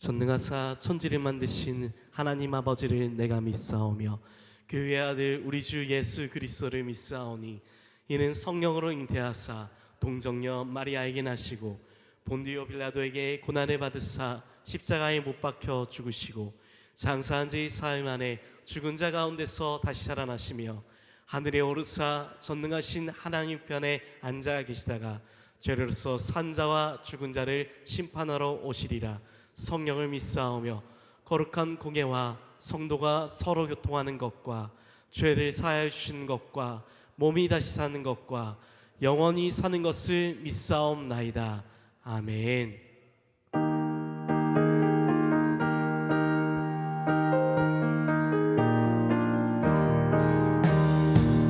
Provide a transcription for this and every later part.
전능하사 천지를 만드신 하나님 아버지를 내가 믿사오며 그 외아들 우리 주 예수 그리스도를 믿사오니 이는 성령으로 잉태하사 동정녀 마리아에게 나시고 본디오 빌라도에게 고난을 받으사 십자가에 못 박혀 죽으시고 장사한 지 사흘 만에 죽은 자 가운데서 다시 살아나시며 하늘에 오르사 전능하신 하나님 편에 앉아 계시다가 죄로서 산 자와 죽은 자를 심판하러 오시리라. 성령을 믿사오며 거룩한 공예와 성도가 서로 교통하는 것과 죄를 사하여 주시는 것과 몸이 다시 사는 것과 영원히 사는 것을 믿사옵나이다. 아멘.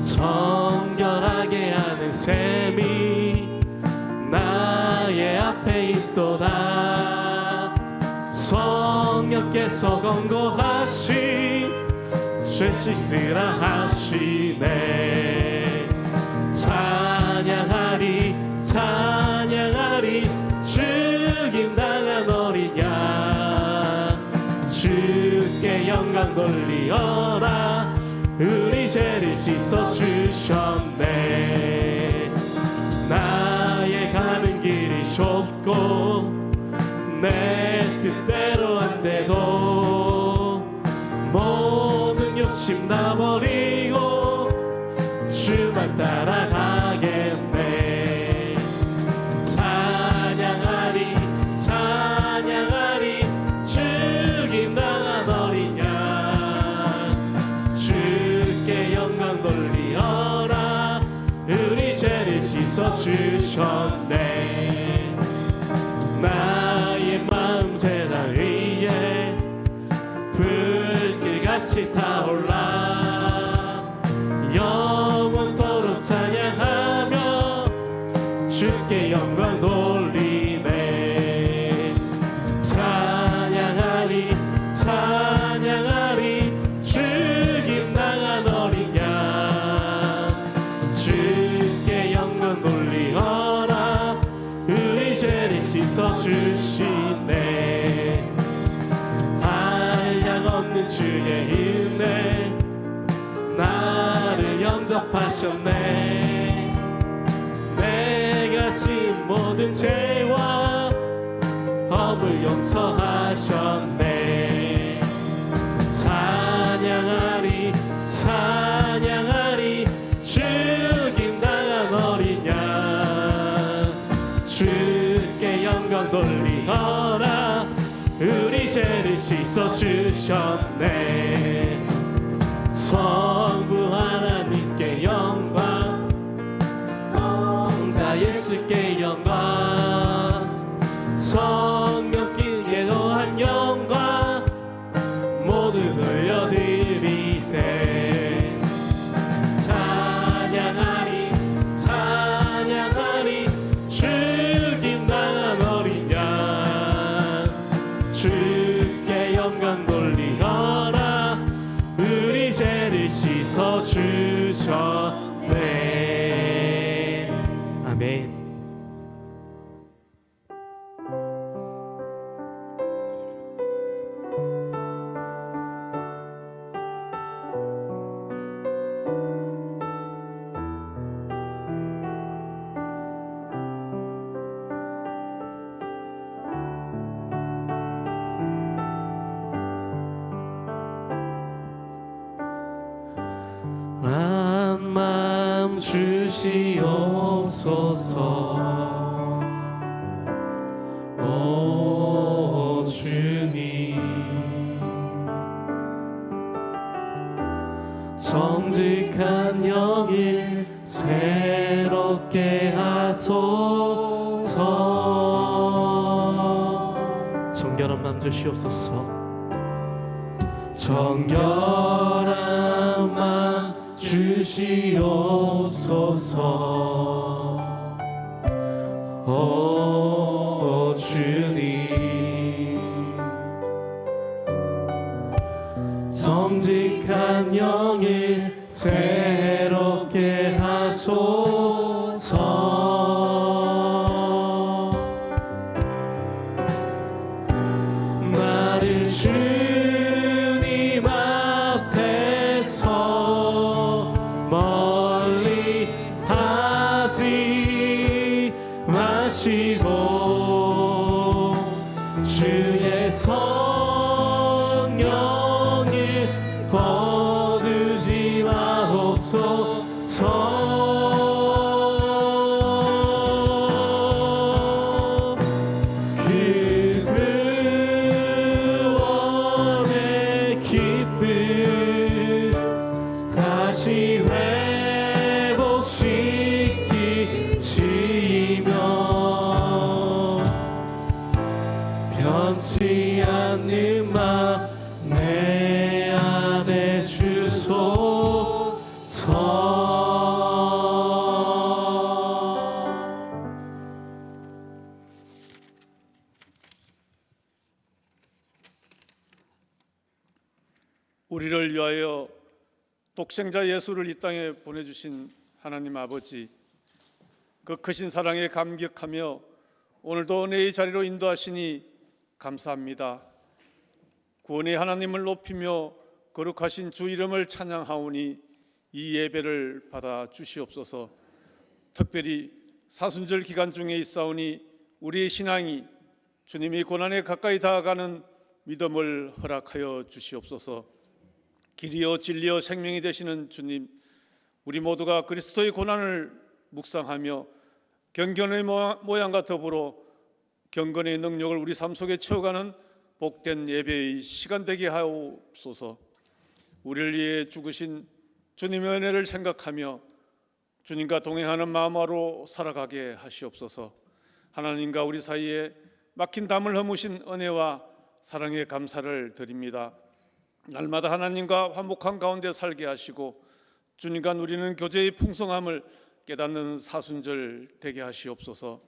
정결하게 하는 셈이 나의 앞에 있도다. 성령께서 권고하신 죄 씻으라 하시네. 찬양하리 찬양하리 죽임당한 어린 양 주께 영광 돌리어라. 우리 죄를 씻어주셨네. 나의 가는 길이 좁고 내 뜻대로 안 돼도 모든 욕심 다 버리고 주만 따라가겠네. 찬양하리 찬양하리 죽임당한 어린 양 주께 영광 돌리어라. 우리 죄를 씻어주셨네. 나의 마음 제단 위에 불길같이 타올라. 영원토록 찬양하며 주께 영광 돌리네. 찬양하리 찬양하리 죽임당한 어린 양 주께 영광 돌리어라. 우리 죄를 씻어주시네. 한량없는 주의 은혜 나를 영접하셨네. 내가 지은 모든 죄와 허물 용서하셨네. 찬양하리 찬양하리 죽임당한 어린 양 주께 영광 돌리어라. 우리 죄를 씻어주셨네. 성부 하나님께 영광 성자 예수께 영광 성령께 또한 영광 모두 돌려드리세. 찬양하리 찬양하리 죽임당한 어린 양 주께 영광 돌리어라. 우리 죄를 씻어주셨네. 아멘. 한 마음 주시옵소서. 오 주님 정직한 영일 새롭게 하소서. 정결한 마음 주시옵소서. 정결한 마음 주시옵소서. 오 주님 정직한 영일 새롭게 하소서. 멀리 하지 마시고 주의 성령을 거두지 마옵소서. 변치 않는 마 내 안에 주소서. 우리를 위하여 독생자 예수를 이 땅에 보내주신 하나님 아버지, 그 크신 사랑에 감격하며 오늘도 은혜의 자리로 인도하시니 감사합니다. 구원의 하나님을 높이며 거룩하신 주 이름을 찬양하오니 이 예배를 받아 주시옵소서. 특별히 사순절 기간 중에 있사오니 우리의 신앙이 주님이 고난에 가까이 다가가는 믿음을 허락하여 주시옵소서. 길이요 진리요 생명이 되시는 주님, 우리 모두가 그리스도의 고난을 묵상하며 경건의 모양과 더불어 경건의 능력을 우리 삶 속에 채워가는 복된 예배의 시간 되게 하옵소서. 우리를 위해 죽으신 주님의 은혜를 생각하며 주님과 동행하는 마음으로 살아가게 하시옵소서. 하나님과 우리 사이에 막힌 담을 허무신 은혜와 사랑에 감사를 드립니다. 날마다 하나님과 화목한 가운데 살게 하시고 주님과 누리는 교제의 풍성함을 깨닫는 사순절 되게 하시옵소서.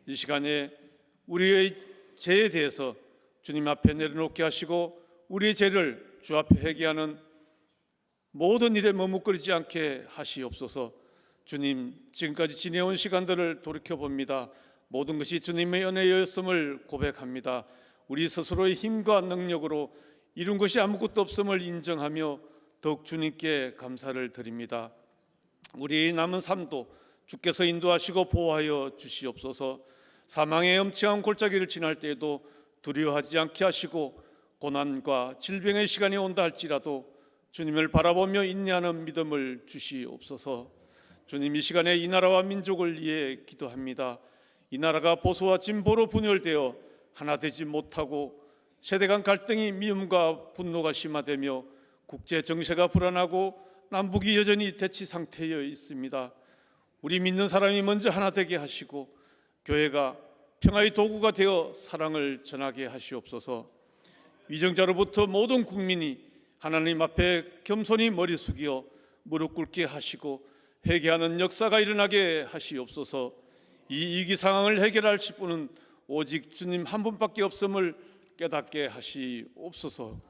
이 시간에 우리의 죄에 대해서 주님 앞에 내려놓게 하시고 우리의 죄를 주 앞에 회개하는 모든 일에 머뭇거리지 않게 하시옵소서. 주님, 지금까지 지내온 시간들을 돌이켜봅니다. 모든 것이 주님의 은혜였음을 고백합니다. 우리 스스로의 힘과 능력으로 이룬 것이 아무것도 없음을 인정하며 더욱 주님께 감사를 드립니다. 우리의 남은 삶도 주께서 인도하시고 보호하여 주시옵소서. 사망의 엄청난 골짜기를 지날 때에도 두려워하지 않게 하시고 고난과 질병의 시간이 온다 할지라도 주님을 바라보며 인내하는 믿음을 주시옵소서. 주님, 이 시간에 이 나라와 민족을 위해 기도합니다. 이 나라가 보수와 진보로 분열되어 하나 되지 못하고 세대 간 갈등이 미움과 분노가 심화되며 국제 정세가 불안하고 남북이 여전히 대치 상태에 있습니다. 우리 믿는 사람이 먼저 하나 되게 하시고 교회가 평화의 도구가 되어 사랑을 전하게 하시옵소서. 위정자로부터 모든 국민이 하나님 앞에 겸손히 머리 숙여 무릎 꿇게 하시고 회개하는 역사가 일어나게 하시옵소서. 이 위기 상황을 해결할 분은 오직 주님 한 분밖에 없음을 깨닫게 하시옵소서.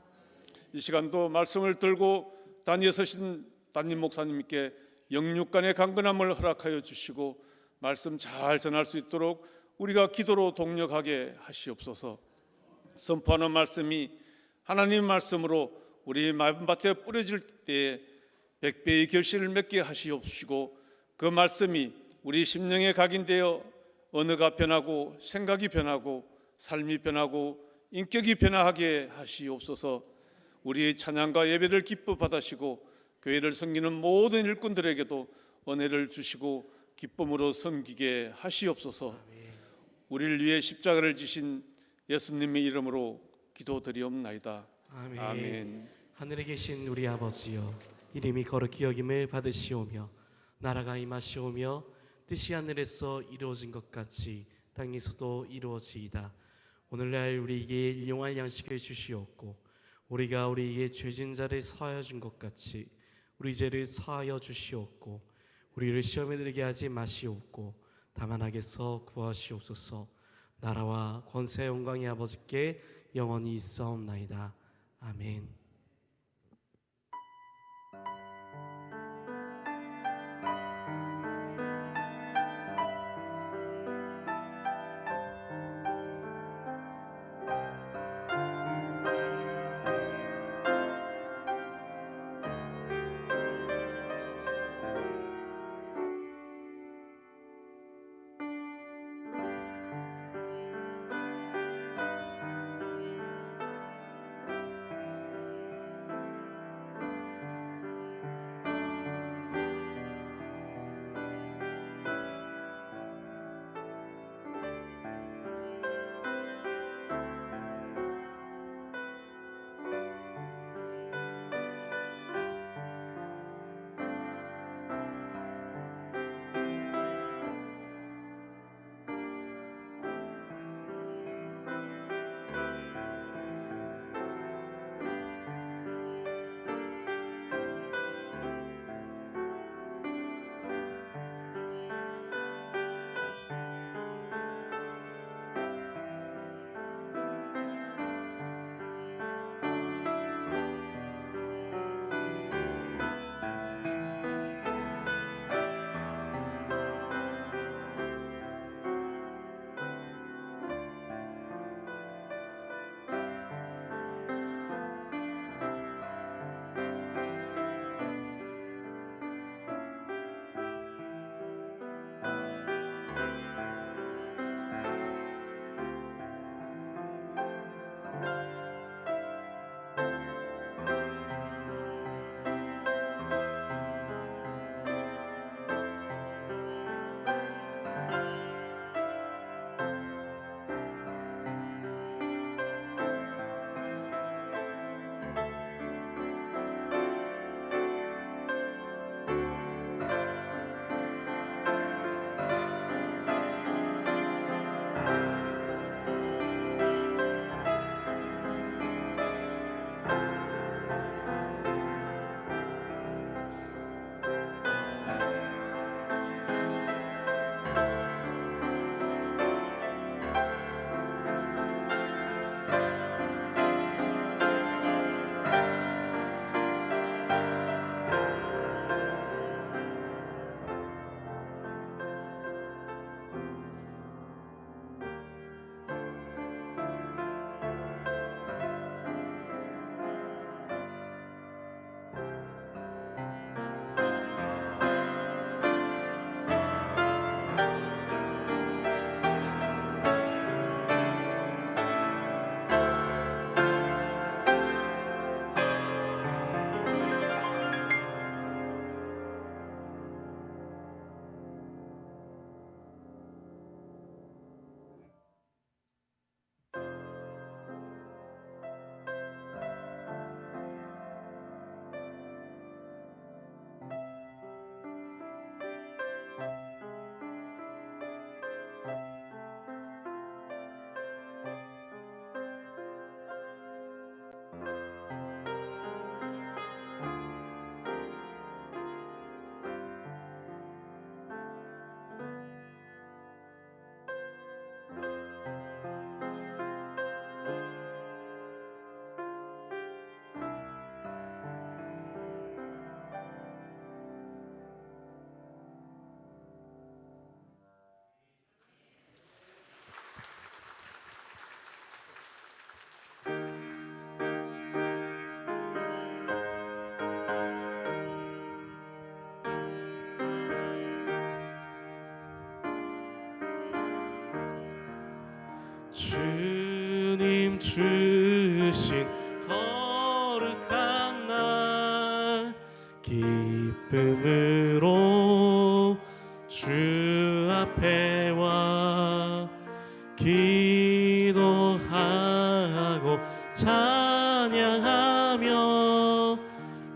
이 시간도 말씀을 들고 단위에 서신 담임 목사님께 영육간의 강건함을 허락하여 주시고 말씀 잘 전할 수 있도록 우리가 기도로 동력하게 하시옵소서. 선포하는 말씀이 하나님 말씀으로 우리 마음밭에 뿌려질 때에 100배의 결실을 맺게 하시옵시고 그 말씀이 우리 심령에 각인되어 언어가 변하고 생각이 변하고 삶이 변하고 인격이 변화하게 하시옵소서. 우리의 찬양과 예배를 기뻐 받으시고 교회를 섬기는 모든 일꾼들에게도 은혜를 주시고 기쁨으로 섬기게 하시옵소서. 우리를 위해 십자가를 지신 예수님의 이름으로 기도드리옵나이다. 아멘. 아멘. 하늘에 계신 우리 아버지여, 이름이 거룩히 여김을 받으시오며 나라가 임하시오며 뜻이 하늘에서 이루어진 것 같이 땅에서도 이루어지이다. 오늘날 우리에게 일용할 양식을 주시옵고 우리가 우리에게 죄진 자를 사하여 준 것 같이 우리 죄를 사하여 주시옵고 우리를 시험에 들게 하지 마시옵고 다만 악에서 구하시옵소서. 나라와 권세와 영광이 아버지께 영원히 있사옵나이다. 아멘. 주님 주신 거룩한 날 기쁨으로 주 앞에 와 기도하고 찬양하며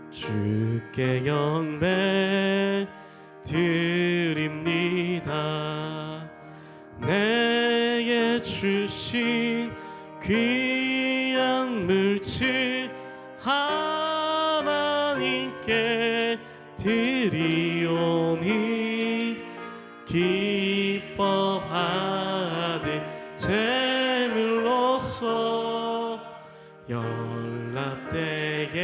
주께 경배 드립니다. 내게 주신 귀한 물질 하나님께 드리오니 기뻐 받을 제물로서 연락되게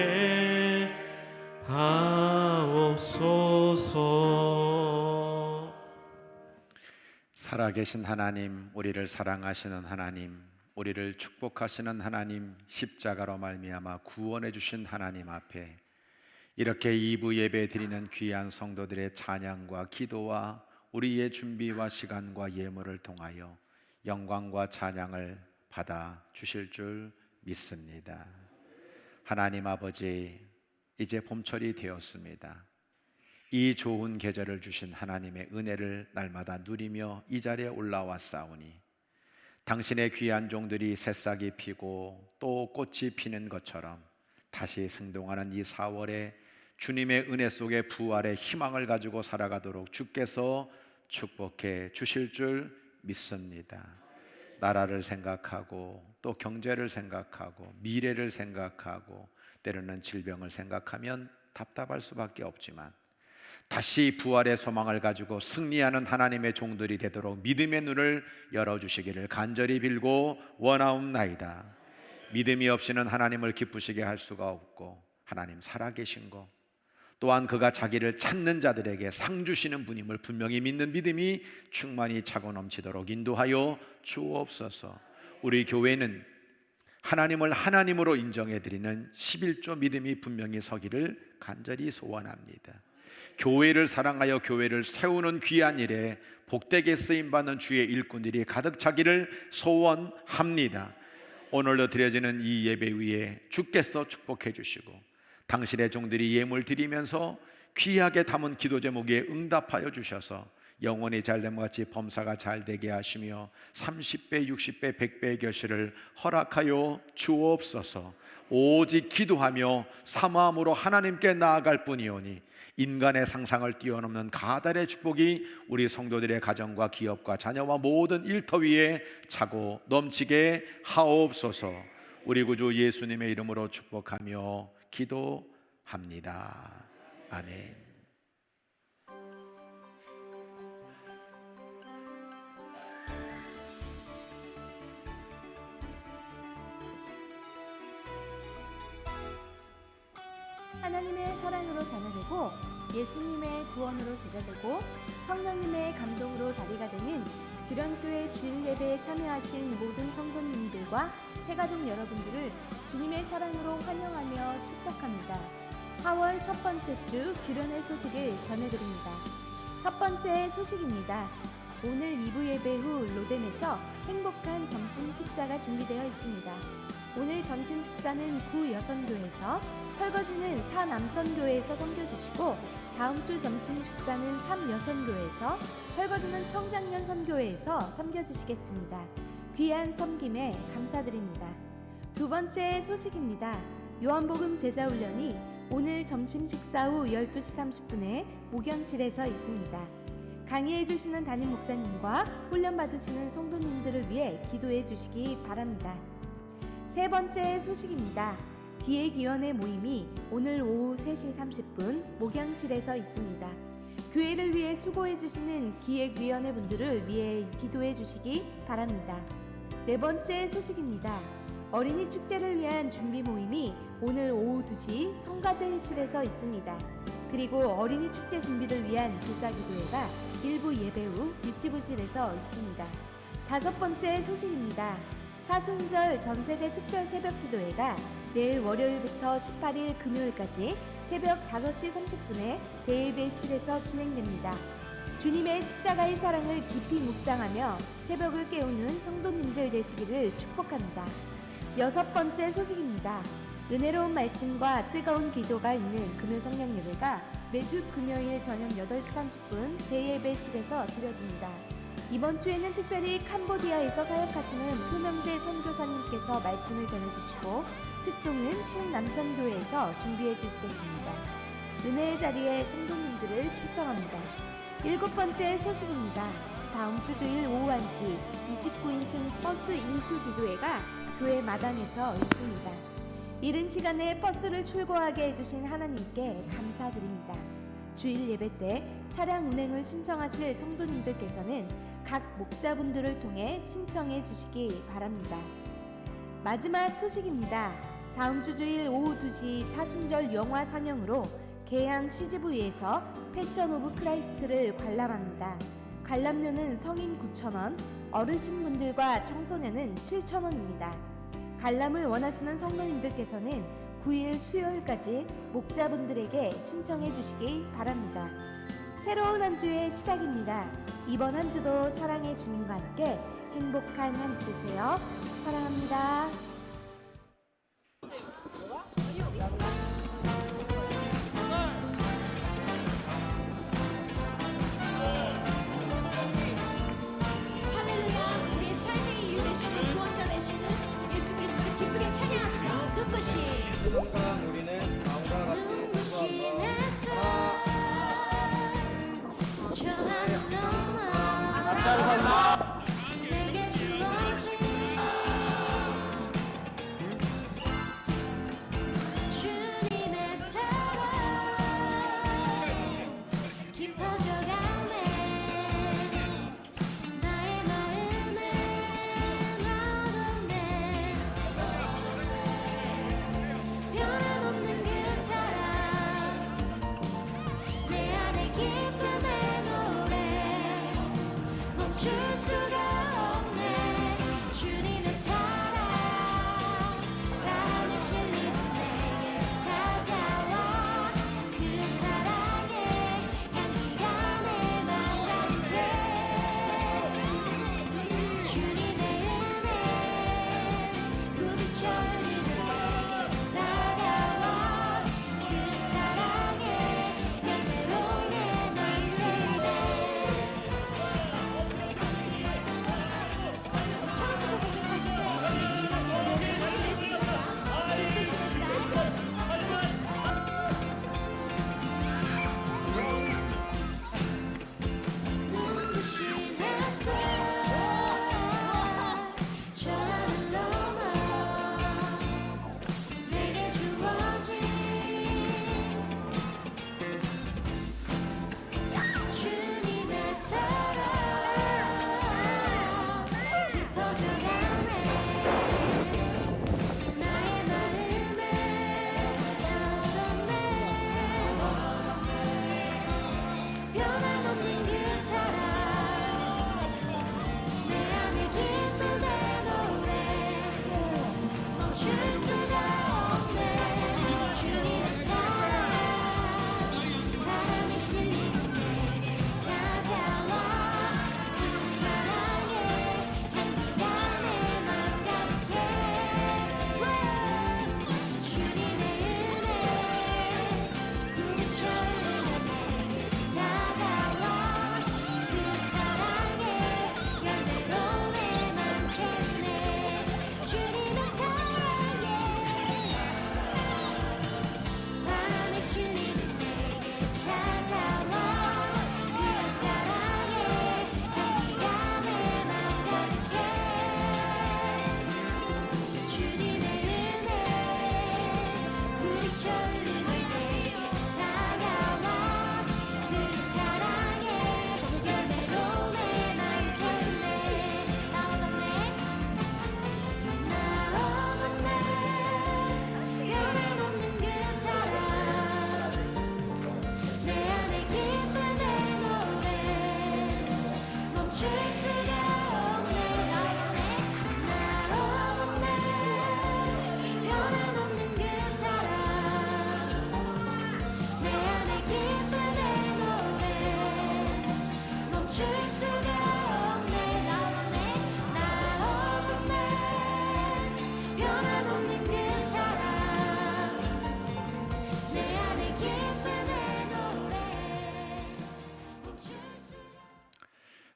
하옵소서. 살아계신 하나님, 우리를 사랑하시는 하나님, 우리를 축복하시는 하나님, 십자가로 말미암아 구원해 주신 하나님 앞에 이렇게 2부 예배 드리는 귀한 성도들의 찬양과 기도와 우리의 준비와 시간과 예물을 통하여 영광과 찬양을 받아 주실 줄 믿습니다. 하나님 아버지, 이제 봄철이 되었습니다. 이 좋은 계절을 주신 하나님의 은혜를 날마다 누리며 이 자리에 올라왔사오니 당신의 귀한 종들이 새싹이 피고 또 꽃이 피는 것처럼 다시 생동하는 이 4월에 주님의 은혜 속에 부활의 희망을 가지고 살아가도록 주께서 축복해 주실 줄 믿습니다. 나라를 생각하고 또 경제를 생각하고 미래를 생각하고 때로는 질병을 생각하면 답답할 수밖에 없지만 다시 부활의 소망을 가지고 승리하는 하나님의 종들이 되도록 믿음의 눈을 열어주시기를 간절히 빌고 원하옵나이다. 믿음이 없이는 하나님을 기쁘시게 할 수가 없고 하나님 살아계신 것 또한 그가 자기를 찾는 자들에게 상 주시는 분임을 분명히 믿는 믿음이 충만히 차고 넘치도록 인도하여 주옵소서. 우리 교회는 하나님을 하나님으로 인정해드리는 11조 믿음이 분명히 서기를 간절히 소원합니다. 교회를 사랑하여 교회를 세우는 귀한 일에 복되게 쓰임받는 주의 일꾼들이 가득 차기를 소원합니다. 오늘도 드려지는 이 예배 위에 주께서 축복해 주시고 당신의 종들이 예물 드리면서 귀하게 담은 기도 제목에 응답하여 주셔서 영혼이 잘됨과 같이 범사가 잘되게 하시며 30배, 60배, 100배의 결실을 허락하여 주옵소서. 오직 기도하며 사모함으로 하나님께 나아갈 뿐이오니 인간의 상상을 뛰어넘는 가달의 축복이 우리 성도들의 가정과 기업과 자녀와 모든 일터 위에 차고 넘치게 하옵소서. 우리 구주 예수님의 이름으로 축복하며 기도합니다. 아멘. 하나님의 사랑으로 자녀되고 예수님의 구원으로 제자되고 성령님의 감동으로 다리가 되는 규련교회 주일 예배에 참여하신 모든 성도님들과 새가족 여러분들을 주님의 사랑으로 환영하며 축복합니다. 4월 첫 번째 주 규련의 소식을 전해드립니다. 첫 번째 소식입니다. 오늘 2부 예배 후 로뎀에서 행복한 점심 식사가 준비되어 있습니다. 오늘 점심 식사는 구여선교에서, 설거지는 사남선교회에서 섬겨주시고 다음 주 점심 식사는 삼여선교회에서, 설거지는 청장년선교회에서 섬겨주시겠습니다. 귀한 섬김에 감사드립니다. 두 번째 소식입니다. 요한복음 제자훈련이 오늘 점심 식사 후 12시 30분에 목양실에서 있습니다. 강의해 주시는 담임 목사님과 훈련 받으시는 성도님들을 위해 기도해 주시기 바랍니다. 세 번째 소식입니다. 기획위원회 모임이 오늘 오후 3시 30분 목양실에서 있습니다. 교회를 위해 수고해 주시는 기획위원회 분들을 위해 기도해 주시기 바랍니다. 네 번째 소식입니다. 어린이 축제를 위한 준비 모임이 오늘 오후 2시 성가대실에서 있습니다. 그리고 어린이 축제 준비를 위한 교사기도회가 일부 예배 후 유치부실에서 있습니다. 다섯 번째 소식입니다. 사순절 전세대 특별 새벽 기도회가 내일 월요일부터 18일 금요일까지 새벽 5시 30분에 대예배실에서 진행됩니다. 주님의 십자가의 사랑을 깊이 묵상하며 새벽을 깨우는 성도님들 되시기를 축복합니다. 6번째 소식입니다. 은혜로운 말씀과 뜨거운 기도가 있는 금요 성령 예배가 매주 금요일 저녁 8시 30분 대예배실에서 드려집니다. 이번 주에는 특별히 캄보디아에서 사역하시는 표명대 선교사님께서 말씀을 전해주시고 특송은 총남산교회에서 준비해 주시겠습니다. 은혜의 자리에 성도님들을 초청합니다. 7번째 소식입니다. 다음 주 주일 오후 1시 29인승 버스 인수 기도회가 교회 마당에서 있습니다. 이른 시간에 버스를 출고하게 해주신 하나님께 감사드립니다. 주일 예배 때 차량 운행을 신청하실 성도님들께서는 각 목자분들을 통해 신청해 주시기 바랍니다. 마지막 소식입니다. 다음 주 주일 오후 2시 사순절 영화 상영으로 계양 CGV에서 패션 오브 크라이스트를 관람합니다. 관람료는 성인 9,000원, 어르신분들과 청소년은 7,000원입니다. 관람을 원하시는 성도님들께서는 9일 수요일까지 목자분들에게 신청해 주시기 바랍니다. 새로운 한 주의 시작입니다. 이번 한 주도 사랑의 주님과 함께 행복한 한 주 되세요. 사랑합니다. 할렐루야. 우리의 삶의 이유 되시는 구원자 되시는 예수 그리스도를 기쁘게 찬양합시다. 눈부신 우리는 다음과 같이 눈부신 햇살 저 하늘 넘어 내게 주어진 주님의 사랑 깊어져가네. 나의 마음에 넣어뒀네. 변함없는 그 사랑 내 안에 기쁨의 노래 멈출 수가 없네. 주님의 사랑 바람에 실리는 내게 찾아와 그 사랑의 향기가 내 맘 가득해. 주님의 은혜 부비쳐 흐르는 내게 다가와 그 사랑의 열매로 내 맘 채우네. 처음부터 고백하실 때 시간에 내 정신을 부르시라. 기쁘신 햇살 눈부신 햇살 저 하늘 넘어 내게 주어진 주님의 사랑 깊어져가네. 나의 마음에 넣어뒀네. 변함없는 그 사랑 내 안에 기쁨의 노래 멈출 수가 없네. 주님의 사랑 바람이 실리는 내게 찾아와 그 사랑의 향기가 내 맘 가득해. 주님의 은혜 부비쳐 흐르는 내게 다가와 그 사랑의 열매로 내 맘 채우네. 주님의 사랑에 바람에 실리는 내게 찾아와 그 사랑의 향기가 내 맘 가득해. 주님의 은혜 부비쳐 흐르는 내게 다가와 그 사랑의 열매로 내 맘 채우네. 나오겠네. 변함없는 그 사랑 내 안에 기쁨의 노래 멈출 수가 없네. 나오겠네. 변함없는 그 사랑 내 안에 기쁨의 노래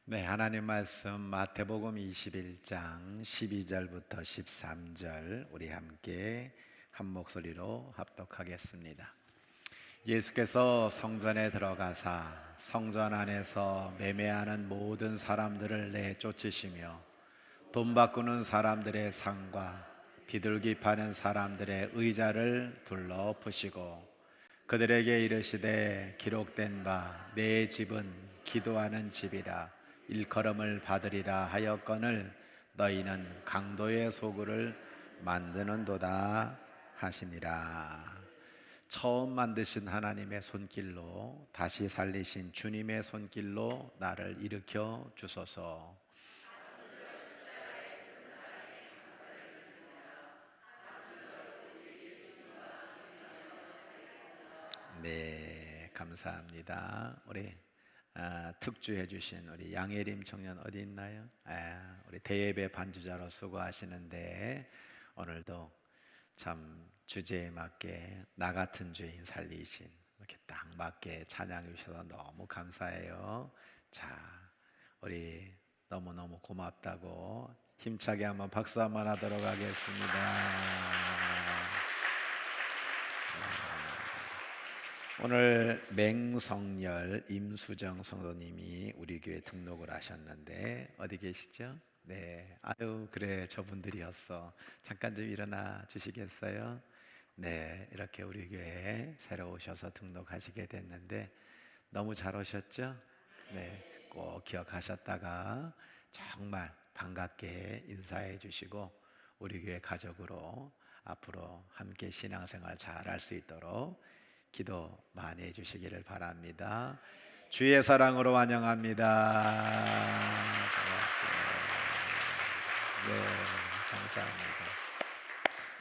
네, 하나님 말씀 마태복음 21장 12절부터 13절 우리 함께 한 목소리로 합독하겠습니다. 예수께서 성전에 들어가사 성전 안에서 매매하는 모든 사람들을 내쫓으시며 돈 바꾸는 사람들의 상과 비둘기 파는 사람들의 의자를 둘러부시고 그들에게 이르시되 기록된 바 내 집은 기도하는 집이라 일컬음을 받으리라 하였거늘 너희는 강도의 소굴을 만드는도다 하시니라. 처음 만드신 하나님의 손길로 다시 살리신 주님의 손길로 나를 일으켜 주소서. 네, 감사합니다. 우리 특주해 주신 우리 양예림 청년 어디 있나요? 우리 대예배 반주자로 수고하시는데 오늘도 참 주제에 맞게 나 같은 죄인 살리신 이렇게 딱 맞게 찬양해 주셔서 너무 감사해요. 자, 우리 너무너무 고맙다고 힘차게 한번 박수 한번 하도록 하겠습니다. 오늘 맹성열 임수정 성도님이 우리 교회 등록을 하셨는데 어디 계시죠? 네, 아유 그래 저분들이었어. 잠깐 좀 일어나 주시겠어요? 네, 이렇게 우리 교회에 새로 오셔서 등록하시게 됐는데 너무 잘 오셨죠? 네, 꼭 기억하셨다가 정말 반갑게 인사해 주시고 우리 교회 가족으로 앞으로 함께 신앙생활 잘 할 수 있도록 기도 많이 해주시기를 바랍니다. 주의 사랑으로 환영합니다. 네, 감사합니다.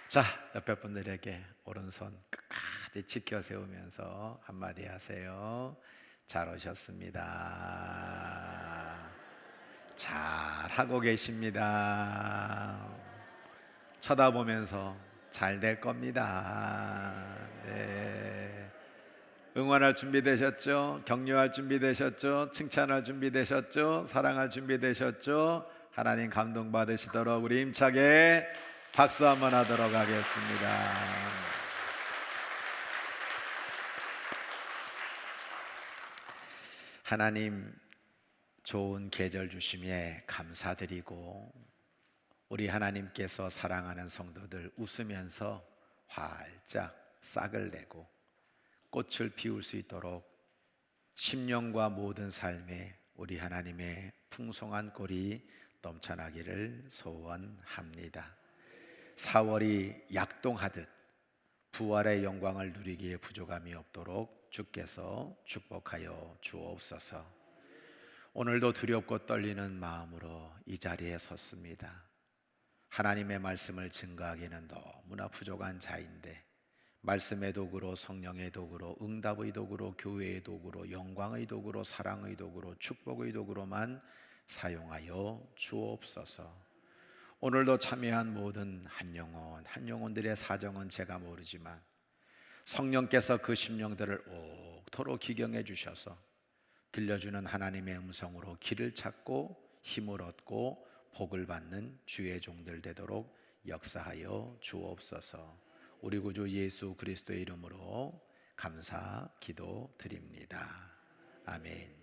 자, 옆에 분들에게 오른손 끝까지 지켜 세우면서 한마디 하세요. 잘 오셨습니다. 잘 하고 계십니다. 쳐다보면서 잘 될 겁니다. 네. 응원할 준비 되셨죠? 격려할 준비 되셨죠? 칭찬할 준비 되셨죠? 사랑할 준비 되셨죠? 하나님 감동 받으시도록 우리 힘차게 박수 한번 하도록 하겠습니다. 하나님 좋은 계절 주심에 감사드리고 우리 하나님께서 사랑하는 성도들 웃으면서 활짝 싹을 내고 꽃을 피울 수 있도록 심령과 모든 삶에 우리 하나님의 풍성한 꼴이 넘쳐나기를 소원합니다. 4월이 약동하듯 부활의 영광을 누리기에 부족함이 없도록 주께서 축복하여 주옵소서. 오늘도 두렵고 떨리는 마음으로 이 자리에 섰습니다. 하나님의 말씀을 증거하기는 너무나 부족한 자인데 말씀의 도구로, 성령의 도구로, 응답의 도구로, 교회의 도구로, 영광의 도구로, 사랑의 도구로, 축복의 도구로만 사용하여 주옵소서. 오늘도 참여한 모든 한 영혼들의 사정은 제가 모르지만 성령께서 그 심령들을 옥토로 기경해 주셔서 들려주는 하나님의 음성으로 길을 찾고 힘을 얻고 복을 받는 주의 종들 되도록 역사하여 주옵소서. 우리 구주 예수 그리스도의 이름으로 감사 기도드립니다. 아멘.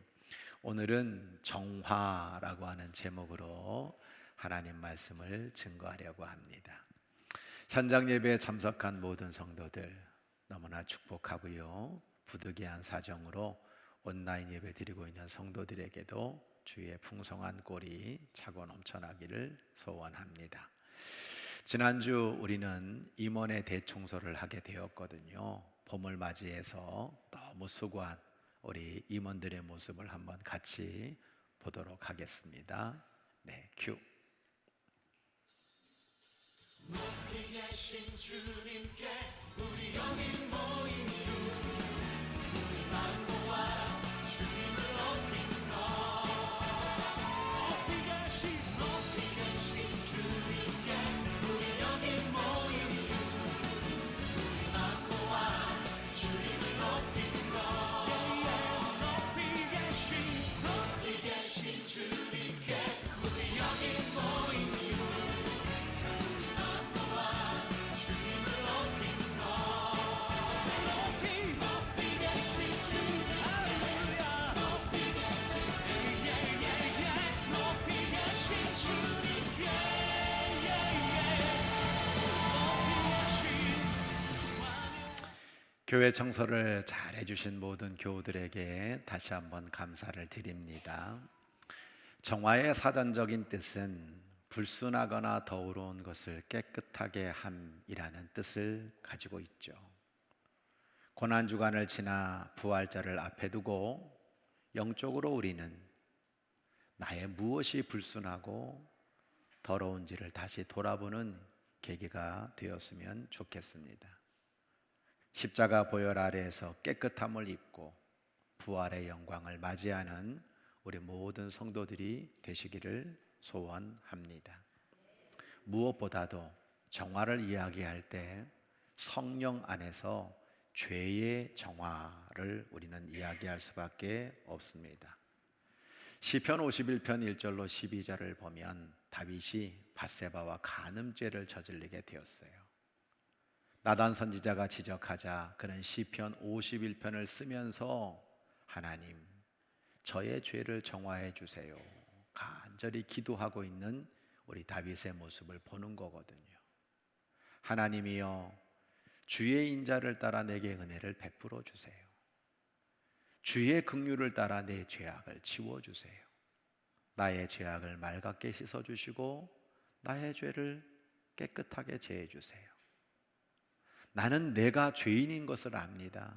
오늘은 정화라고 하는 제목으로 하나님 말씀을 증거하려고 합니다. 현장 예배에 참석한 모든 성도들 너무나 축복하고요. 부득이한 사정으로 온라인 예배 드리고 있는 성도들에게도 주의 풍성한 꼴이 차고 넘쳐나기를 소원합니다. 지난주 우리는 임원의 대청소를 하게 되었거든요. 봄을 맞이해서 너무 수고한 우리 임원들의 모습을 한번 같이 보도록 하겠습니다. 네, 큐. 높이 계신 주님께 우리 여기 모인 이유 우리만 모아 주님을 높인 것 높이 계신 주님께 우리 여기 모인 이유 우리만 모아 주님을 높인 것 높이 계신 주 교회 청소를 잘 해주신 모든 교우들에게 다시 한번 감사를 드립니다. 정화의 사전적인 뜻은 불순하거나 더러운 것을 깨끗하게 함이라는 뜻을 가지고 있죠. 고난주간을 지나 부활절을 앞에 두고 영적으로 우리는 나의 무엇이 불순하고 더러운지를 다시 돌아보는 계기가 되었으면 좋겠습니다. 십자가 보혈 아래에서 깨끗함을 입고 부활의 영광을 맞이하는 우리 모든 성도들이 되시기를 소원합니다. 무엇보다도 정화를 이야기할 때 성령 안에서 죄의 정화를 우리는 이야기할 수밖에 없습니다. 시편 51편 1절로 12절을 보면 다윗이 밧세바와 간음죄를 저질리게 되었어요. 나단 선지자가 지적하자 그는 시편 51편을 쓰면서 하나님, 저의 죄를 정화해 주세요, 간절히 기도하고 있는 우리 다윗의 모습을 보는 거거든요. 하나님이여, 주의 인자를 따라 내게 은혜를 베풀어 주세요. 주의 긍휼을 따라 내 죄악을 지워 주세요. 나의 죄악을 맑게 씻어 주시고 나의 죄를 깨끗하게 제해 주세요. 나는 내가 죄인인 것을 압니다.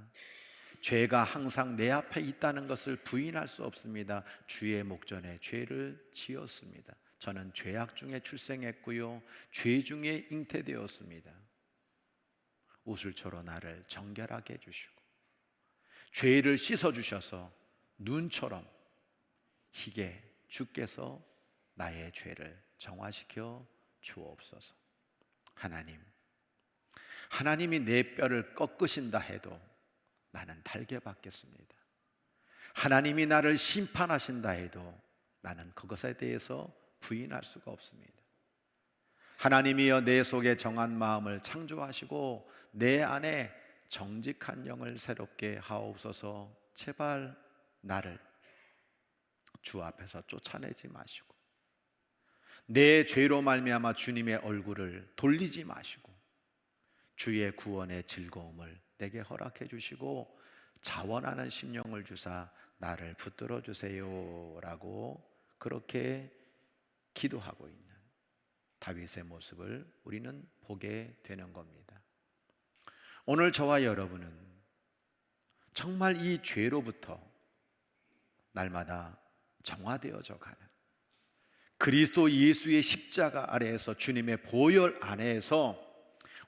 죄가 항상 내 앞에 있다는 것을 부인할 수 없습니다. 주의 목전에 죄를 지었습니다. 저는 죄악 중에 출생했고요, 죄 중에 잉태되었습니다. 우슬초로 나를 정결하게 해주시고 죄를 씻어주셔서 눈처럼 희게 주께서 나의 죄를 정화시켜 주옵소서. 하나님이 내 뼈를 꺾으신다 해도 나는 달게 받겠습니다. 하나님이 나를 심판하신다 해도 나는 그것에 대해서 부인할 수가 없습니다. 하나님이여, 내 속에 정한 마음을 창조하시고 내 안에 정직한 영을 새롭게 하옵소서. 제발 나를 주 앞에서 쫓아내지 마시고 내 죄로 말미암아 주님의 얼굴을 돌리지 마시고 주의 구원의 즐거움을 내게 허락해 주시고 자원하는 심령을 주사 나를 붙들어 주세요 라고 그렇게 기도하고 있는 다윗의 모습을 우리는 보게 되는 겁니다. 오늘 저와 여러분은 정말 이 죄로부터 날마다 정화되어져 가는 그리스도 예수의 십자가 아래에서 주님의 보혈 안에서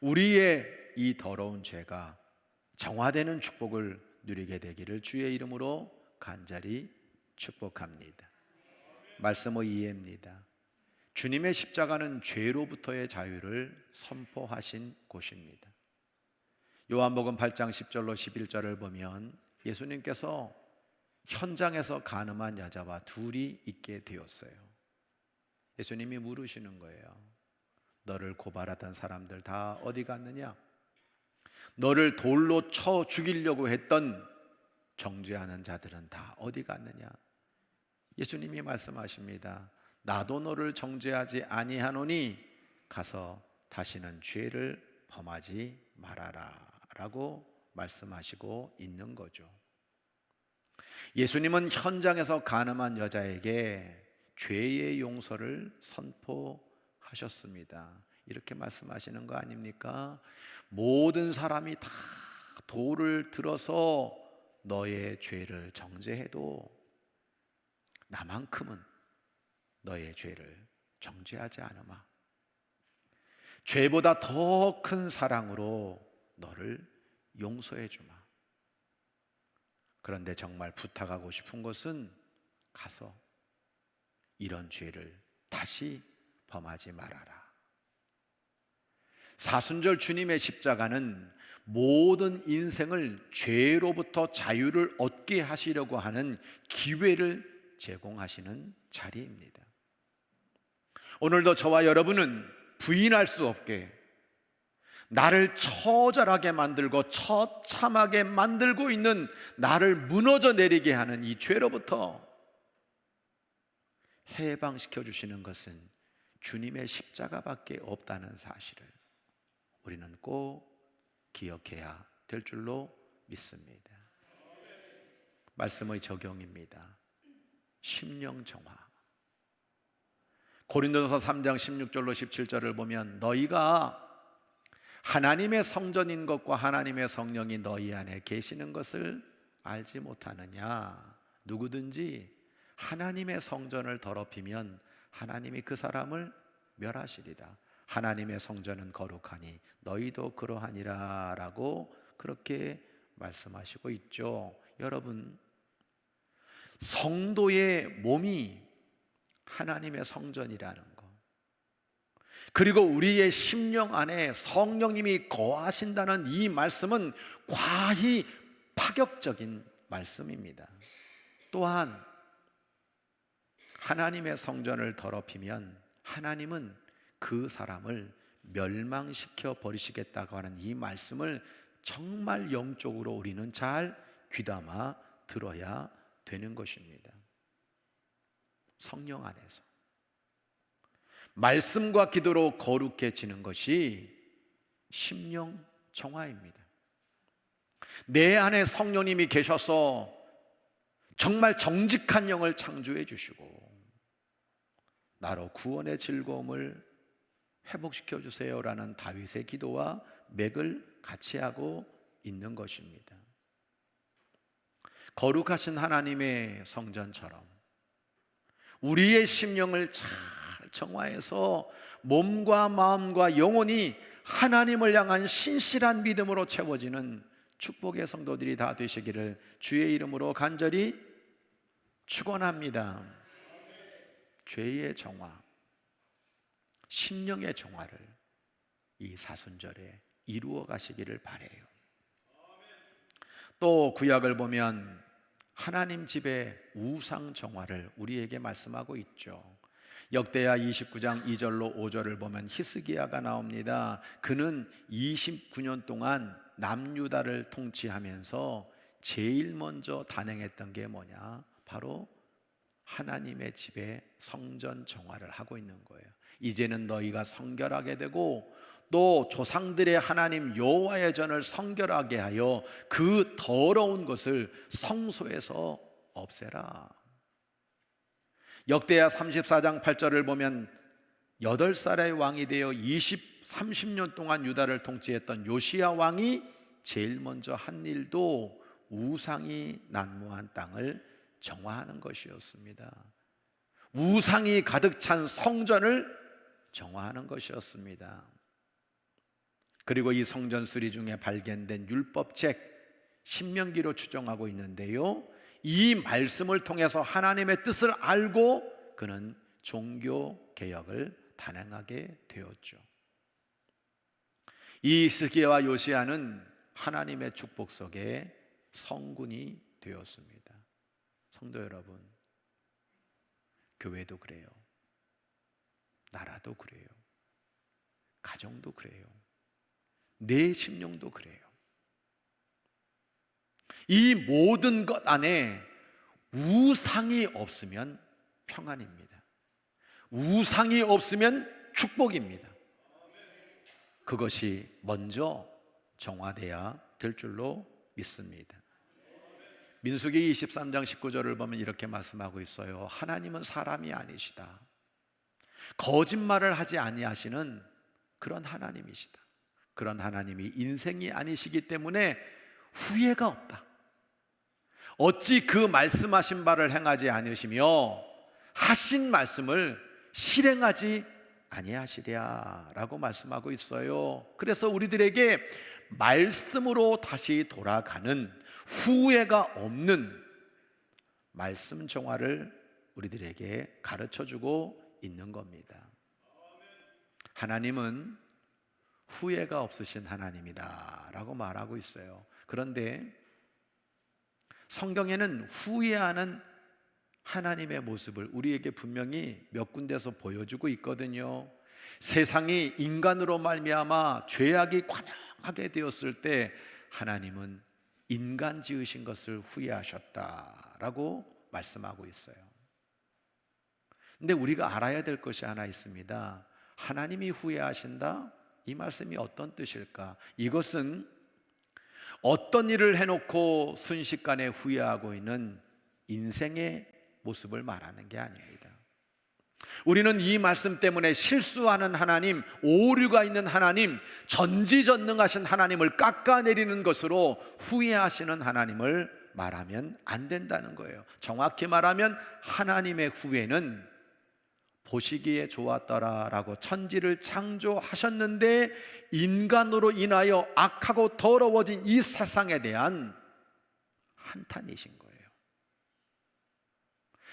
우리의 이 더러운 죄가 정화되는 축복을 누리게 되기를 주의 이름으로 간절히 축복합니다. 말씀의 이해입니다. 주님의 십자가는 죄로부터의 자유를 선포하신 곳입니다. 요한복음 8장 10절로 11절을 보면 예수님께서 현장에서 간음한 여자와 둘이 있게 되었어요. 예수님이 물으시는 거예요. 너를 고발하던 사람들 다 어디 갔느냐? 너를 돌로 쳐 죽이려고 했던 정죄하는 자들은 다 어디 갔느냐? 예수님이 말씀하십니다. 나도 너를 정죄하지 아니하노니 가서 다시는 죄를 범하지 말아라 라고 말씀하시고 있는 거죠. 예수님은 현장에서 간음한 여자에게 죄의 용서를 선포하셨습니다. 이렇게 말씀하시는 거 아닙니까? 모든 사람이 다 돌을 들어서 너의 죄를 정죄해도 나만큼은 너의 죄를 정죄하지 않으마. 죄보다 더 큰 사랑으로 너를 용서해 주마. 그런데 정말 부탁하고 싶은 것은 가서 이런 죄를 다시 범하지 말아라. 사순절 주님의 십자가는 모든 인생을 죄로부터 자유를 얻게 하시려고 하는 기회를 제공하시는 자리입니다. 오늘도 저와 여러분은 부인할 수 없게 나를 처절하게 만들고 처참하게 만들고 있는 나를 무너져 내리게 하는 이 죄로부터 해방시켜 주시는 것은 주님의 십자가밖에 없다는 사실을 우리는 꼭 기억해야 될 줄로 믿습니다. 말씀의 적용입니다. 심령 정화. 고린도전서 3장 16절로 17절을 보면 너희가 하나님의 성전인 것과 하나님의 성령이 너희 안에 계시는 것을 알지 못하느냐. 누구든지 하나님의 성전을 더럽히면 하나님이 그 사람을 멸하시리라. 하나님의 성전은 거룩하니 너희도 그러하니라 라고 그렇게 말씀하시고 있죠. 여러분, 성도의 몸이 하나님의 성전이라는 것, 그리고 우리의 심령 안에 성령님이 거하신다는 이 말씀은 과히 파격적인 말씀입니다. 또한 하나님의 성전을 더럽히면 하나님은 그 사람을 멸망시켜 버리시겠다고 하는 이 말씀을 정말 영적으로 우리는 잘 귀담아 들어야 되는 것입니다. 성령 안에서 말씀과 기도로 거룩해지는 것이 심령 정화입니다. 내 안에 성령님이 계셔서 정말 정직한 영을 창조해 주시고 나로 구원의 즐거움을 회복시켜 주세요라는 다윗의 기도와 맥을 같이 하고 있는 것입니다. 거룩하신 하나님의 성전처럼 우리의 심령을 잘 정화해서 몸과 마음과 영혼이 하나님을 향한 신실한 믿음으로 채워지는 축복의 성도들이 다 되시기를 주의 이름으로 간절히 축원합니다. 죄의 정화, 심령의 정화를 이 사순절에 이루어 가시기를 바라요. 또 구약을 보면 하나님 집의 우상 정화를 우리에게 말씀하고 있죠. 역대하 29장 2절로 5절을 보면 히스기야가 나옵니다. 그는 29년 동안 남유다를 통치하면서 제일 먼저 단행했던 게 뭐냐? 바로 하나님의 집의 성전 정화를 하고 있는 거예요. 이제는 너희가 성결하게 되고 또 조상들의 하나님 여호와의 전을 성결하게 하여 그 더러운 것을 성소에서 없애라. 역대하 34장 8절을 보면 8살의 왕이 되어 30년 동안 유다를 통치했던 요시야 왕이 제일 먼저 한 일도 우상이 난무한 땅을 정화하는 것이었습니다. 우상이 가득 찬 성전을 정화하는 것이었습니다. 그리고 이 성전 수리 중에 발견된 율법책 신명기로 추정하고 있는데요, 이 말씀을 통해서 하나님의 뜻을 알고 그는 종교 개혁을 단행하게 되었죠. 이 히스기야와 요시야는 하나님의 축복 속에 성군이 되었습니다. 성도 여러분, 교회도 그래요. 나라도 그래요. 가정도 그래요. 내 심령도 그래요. 이 모든 것 안에 우상이 없으면 평안입니다. 우상이 없으면 축복입니다. 그것이 먼저 정화돼야 될 줄로 믿습니다. 민수기 23장 19절을 보면 이렇게 말씀하고 있어요. 하나님은 사람이 아니시다. 거짓말을 하지 아니하시는 그런 하나님이시다. 그런 하나님이 인생이 아니시기 때문에 후회가 없다. 어찌 그 말씀하신 바를 행하지 않으시며 하신 말씀을 실행하지 아니하시랴 라고 말씀하고 있어요. 그래서 우리들에게 말씀으로 다시 돌아가는 후회가 없는 말씀 정화를 우리들에게 가르쳐주고 있는 겁니다. 하나님은 후회가 없으신 하나님이다 라고 말하고 있어요. 그런데 성경에는 후회하는 하나님의 모습을 우리에게 분명히 몇 군데서 보여주고 있거든요. 세상이 인간으로 말미암아 죄악이 관영하게 되었을 때 하나님은 인간 지으신 것을 후회하셨다라고 말씀하고 있어요. 근데 우리가 알아야 될 것이 하나 있습니다. 하나님이 후회하신다? 이 말씀이 어떤 뜻일까? 이것은 어떤 일을 해놓고 순식간에 후회하고 있는 인생의 모습을 말하는 게 아닙니다. 우리는 이 말씀 때문에 실수하는 하나님, 오류가 있는 하나님, 전지전능하신 하나님을 깎아내리는 것으로 후회하시는 하나님을 말하면 안 된다는 거예요. 정확히 말하면 하나님의 후회는 보시기에 좋았더라라고 천지를 창조하셨는데 인간으로 인하여 악하고 더러워진 이 세상에 대한 한탄이신 거예요.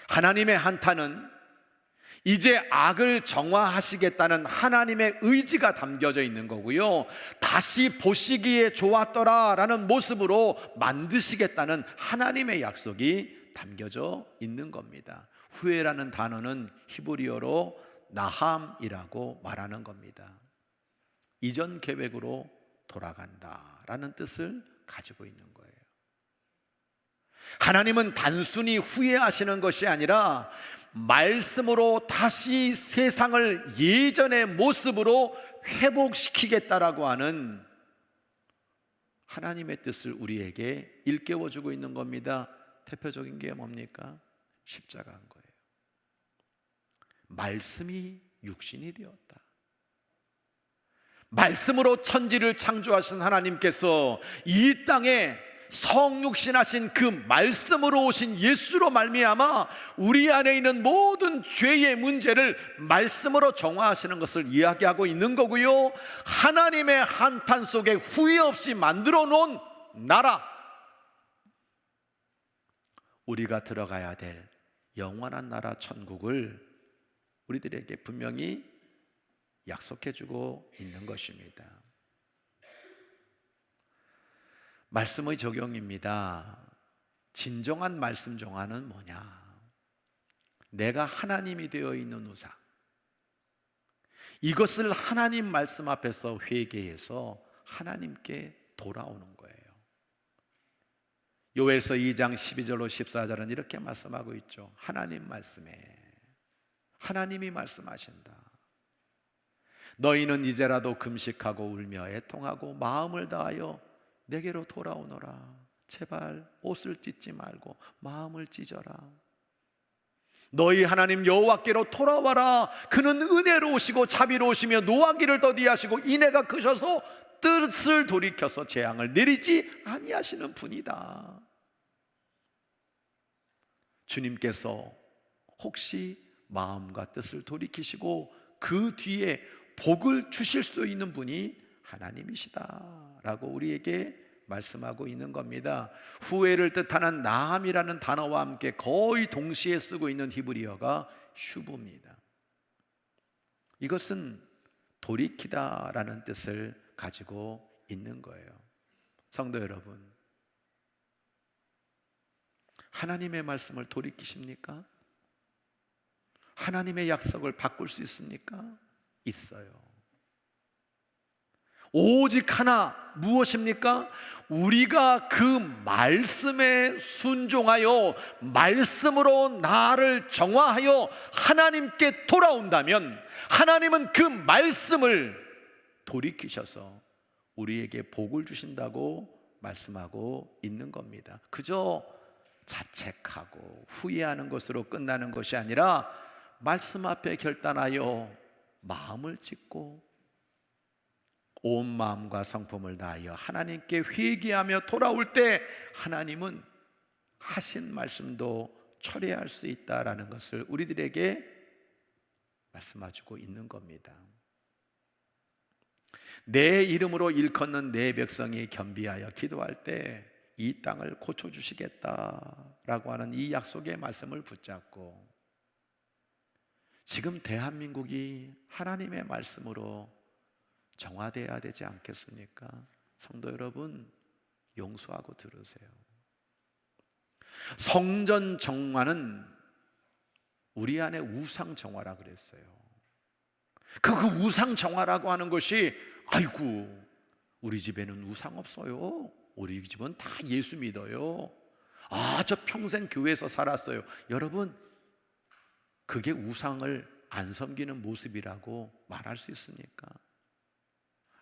하나님의 한탄은 이제 악을 정화하시겠다는 하나님의 의지가 담겨져 있는 거고요, 다시 보시기에 좋았더라라는 모습으로 만드시겠다는 하나님의 약속이 담겨져 있는 겁니다. 후회라는 단어는 히브리어로 나함이라고 말하는 겁니다. 이전 계획으로 돌아간다라는 뜻을 가지고 있는 거예요. 하나님은 단순히 후회하시는 것이 아니라 말씀으로 다시 세상을 예전의 모습으로 회복시키겠다라고 하는 하나님의 뜻을 우리에게 일깨워주고 있는 겁니다. 대표적인 게 뭡니까? 십자가인 거예요. 말씀이 육신이 되었다. 말씀으로 천지를 창조하신 하나님께서 이 땅에 성육신하신 그 말씀으로 오신 예수로 말미암아 우리 안에 있는 모든 죄의 문제를 말씀으로 정화하시는 것을 이야기하고 있는 거고요, 하나님의 한탄 속에 후회 없이 만들어 놓은 나라, 우리가 들어가야 될 영원한 나라 천국을 우리들에게 분명히 약속해 주고 있는 것입니다. 말씀의 적용입니다. 진정한 말씀 정화는 뭐냐? 내가 하나님이 되어 있는 우상, 이것을 하나님 말씀 앞에서 회개해서 하나님께 돌아오는 거예요. 요엘서 2장 12절로 14절은 이렇게 말씀하고 있죠. 하나님 말씀에, 하나님이 말씀하신다. 너희는 이제라도 금식하고 울며 애통하고 마음을 다하여 내게로 돌아오너라. 제발 옷을 찢지 말고 마음을 찢어라. 너희 하나님 여호와께로 돌아와라. 그는 은혜로우시고 자비로우시며 노하기를 더디하시고 인애가 크셔서 뜻을 돌이켜서 재앙을 내리지 아니하시는 분이다. 주님께서 혹시 마음과 뜻을 돌이키시고 그 뒤에 복을 주실 수 있는 분이 하나님이시다라고 우리에게 말씀하고 있는 겁니다. 후회를 뜻하는 나함이라는 단어와 함께 거의 동시에 쓰고 있는 히브리어가 슈브입니다. 이것은 돌이키다라는 뜻을 가지고 있는 거예요. 성도 여러분, 하나님의 말씀을 돌이키십니까? 하나님의 약속을 바꿀 수 있습니까? 있어요. 오직 하나, 무엇입니까? 우리가 그 말씀에 순종하여 말씀으로 나를 정화하여 하나님께 돌아온다면 하나님은 그 말씀을 돌이키셔서 우리에게 복을 주신다고 말씀하고 있는 겁니다. 그저 자책하고 후회하는 것으로 끝나는 것이 아니라 말씀 앞에 결단하여 마음을 찢고 온 마음과 성품을 다하여 하나님께 회개하며 돌아올 때 하나님은 하신 말씀도 철회할 수 있다라는 것을 우리들에게 말씀해주고 있는 겁니다. 내 이름으로 일컫는 내 백성이 겸비하여 기도할 때 이 땅을 고쳐주시겠다라고 하는 이 약속의 말씀을 붙잡고 지금 대한민국이 하나님의 말씀으로 정화되어야 되지 않겠습니까? 성도 여러분, 용서하고 들으세요. 성전 정화는 우리 안에 우상 정화라 그랬어요. 그 우상 정화라고 하는 것이 아이고 우리 집에는 우상 없어요. 우리 집은 다 예수 믿어요. 아, 저 평생 교회에서 살았어요. 여러분, 그게 우상을 안 섬기는 모습이라고 말할 수 있습니까?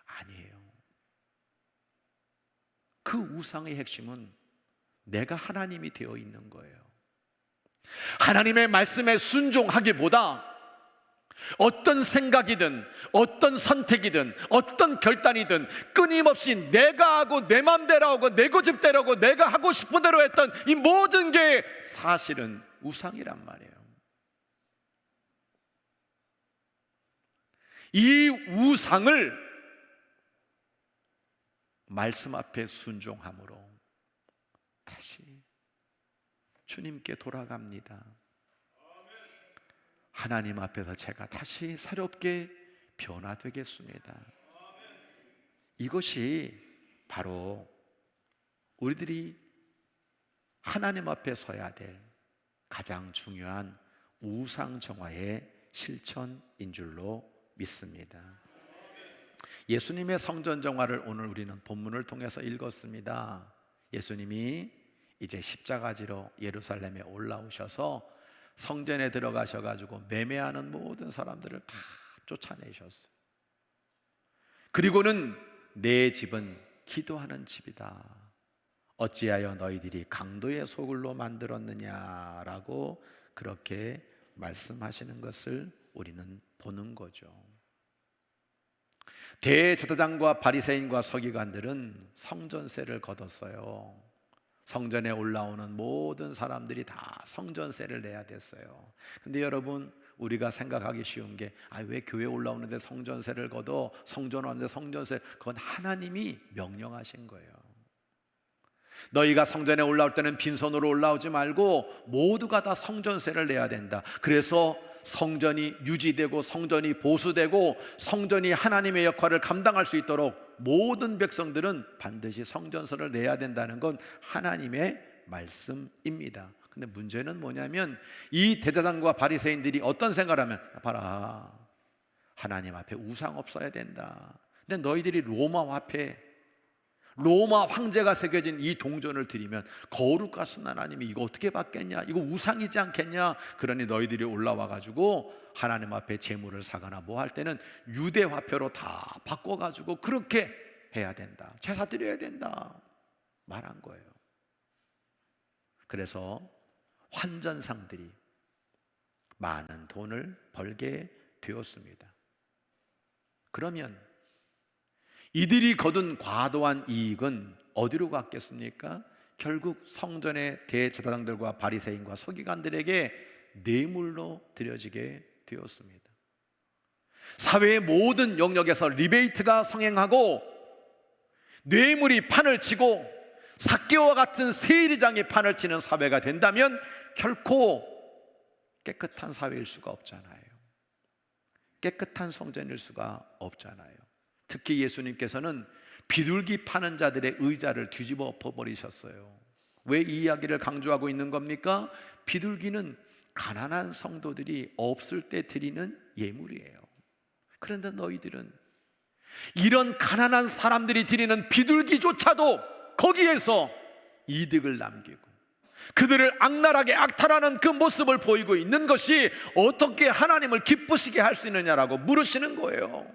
아니에요. 그 우상의 핵심은 내가 하나님이 되어 있는 거예요. 하나님의 말씀에 순종하기보다 어떤 생각이든 어떤 선택이든 어떤 결단이든 끊임없이 내가 하고 내 맘대로 하고 내 고집대로 하고 내가 하고 싶은 대로 했던 이 모든 게 사실은 우상이란 말이에요. 이 우상을 말씀 앞에 순종함으로 다시 주님께 돌아갑니다. 하나님 앞에서 제가 다시 새롭게 변화되겠습니다. 이것이 바로 우리들이 하나님 앞에 서야 될 가장 중요한 우상 정화의 실천인 줄로 믿습니다. 예수님의 성전 정화를 오늘 우리는 본문을 통해서 읽었습니다. 예수님이 이제 십자가지로 예루살렘에 올라오셔서 성전에 들어가셔가지고 매매하는 모든 사람들을 다 쫓아내셨어요. 그리고는 내 집은 기도하는 집이다. 어찌하여 너희들이 강도의 소굴로 만들었느냐라고 그렇게 말씀하시는 것을 우리는 보는 거죠. 대제사장과 바리새인과 서기관들은 성전세를 걷었어요. 성전에 올라오는 모든 사람들이 다 성전세를 내야 됐어요. 근데 여러분, 우리가 생각하기 쉬운 게 왜 교회 올라오는데 성전세를 걷어? 성전 오는데 성전세? 그건 하나님이 명령하신 거예요. 너희가 성전에 올라올 때는 빈손으로 올라오지 말고 모두가 다 성전세를 내야 된다. 그래서 성전이 유지되고 성전이 보수되고 성전이 하나님의 역할을 감당할 수 있도록 모든 백성들은 반드시 성전세를 내야 된다는 건 하나님의 말씀입니다. 근데 문제는 뭐냐면 이 대제사장과 바리새인들이 어떤 생각을 하면 봐라, 하나님 앞에 우상 없어야 된다. 근데 너희들이 로마 화폐, 로마 황제가 새겨진 이 동전을 드리면 거룩하신 하나님이 이거 어떻게 받겠냐, 이거 우상이지 않겠냐. 그러니 너희들이 올라와 가지고 하나님 앞에 제물을 사거나 뭐 할 때는 유대 화폐로 다 바꿔 가지고 그렇게 해야 된다, 제사 드려야 된다 말한 거예요. 그래서 환전상들이 많은 돈을 벌게 되었습니다. 그러면 이들이 거둔 과도한 이익은 어디로 갔겠습니까? 결국 성전의 대제사장들과 바리새인과 서기관들에게 뇌물로 드려지게 되었습니다. 사회의 모든 영역에서 리베이트가 성행하고 뇌물이 판을 치고 삭개와 같은 세리장이 판을 치는 사회가 된다면 결코 깨끗한 사회일 수가 없잖아요. 깨끗한 성전일 수가 없잖아요. 특히 예수님께서는 비둘기 파는 자들의 의자를 뒤집어 엎어버리셨어요. 왜 이 이야기를 강조하고 있는 겁니까? 비둘기는 가난한 성도들이 없을 때 드리는 예물이에요. 그런데 너희들은 이런 가난한 사람들이 드리는 비둘기조차도 거기에서 이득을 남기고 그들을 악랄하게 악탈하는 그 모습을 보이고 있는 것이 어떻게 하나님을 기쁘시게 할 수 있느냐라고 물으시는 거예요.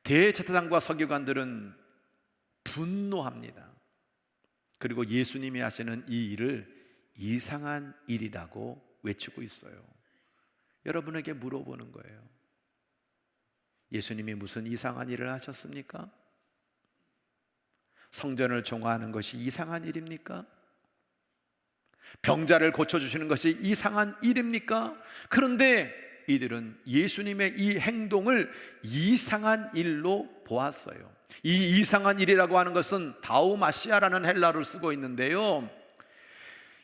대제사장과 서기관들은 분노합니다. 그리고 예수님이 하시는 이 일을 이상한 일이라고 외치고 있어요. 여러분에게 물어보는 거예요. 예수님이 무슨 이상한 일을 하셨습니까? 성전을 정화하는 것이 이상한 일입니까? 병자를 고쳐주시는 것이 이상한 일입니까? 그런데 이들은 예수님의 이 행동을 이상한 일로 보았어요. 이 이상한 일이라고 하는 것은 다우마시아라는 헬라어를 쓰고 있는데요,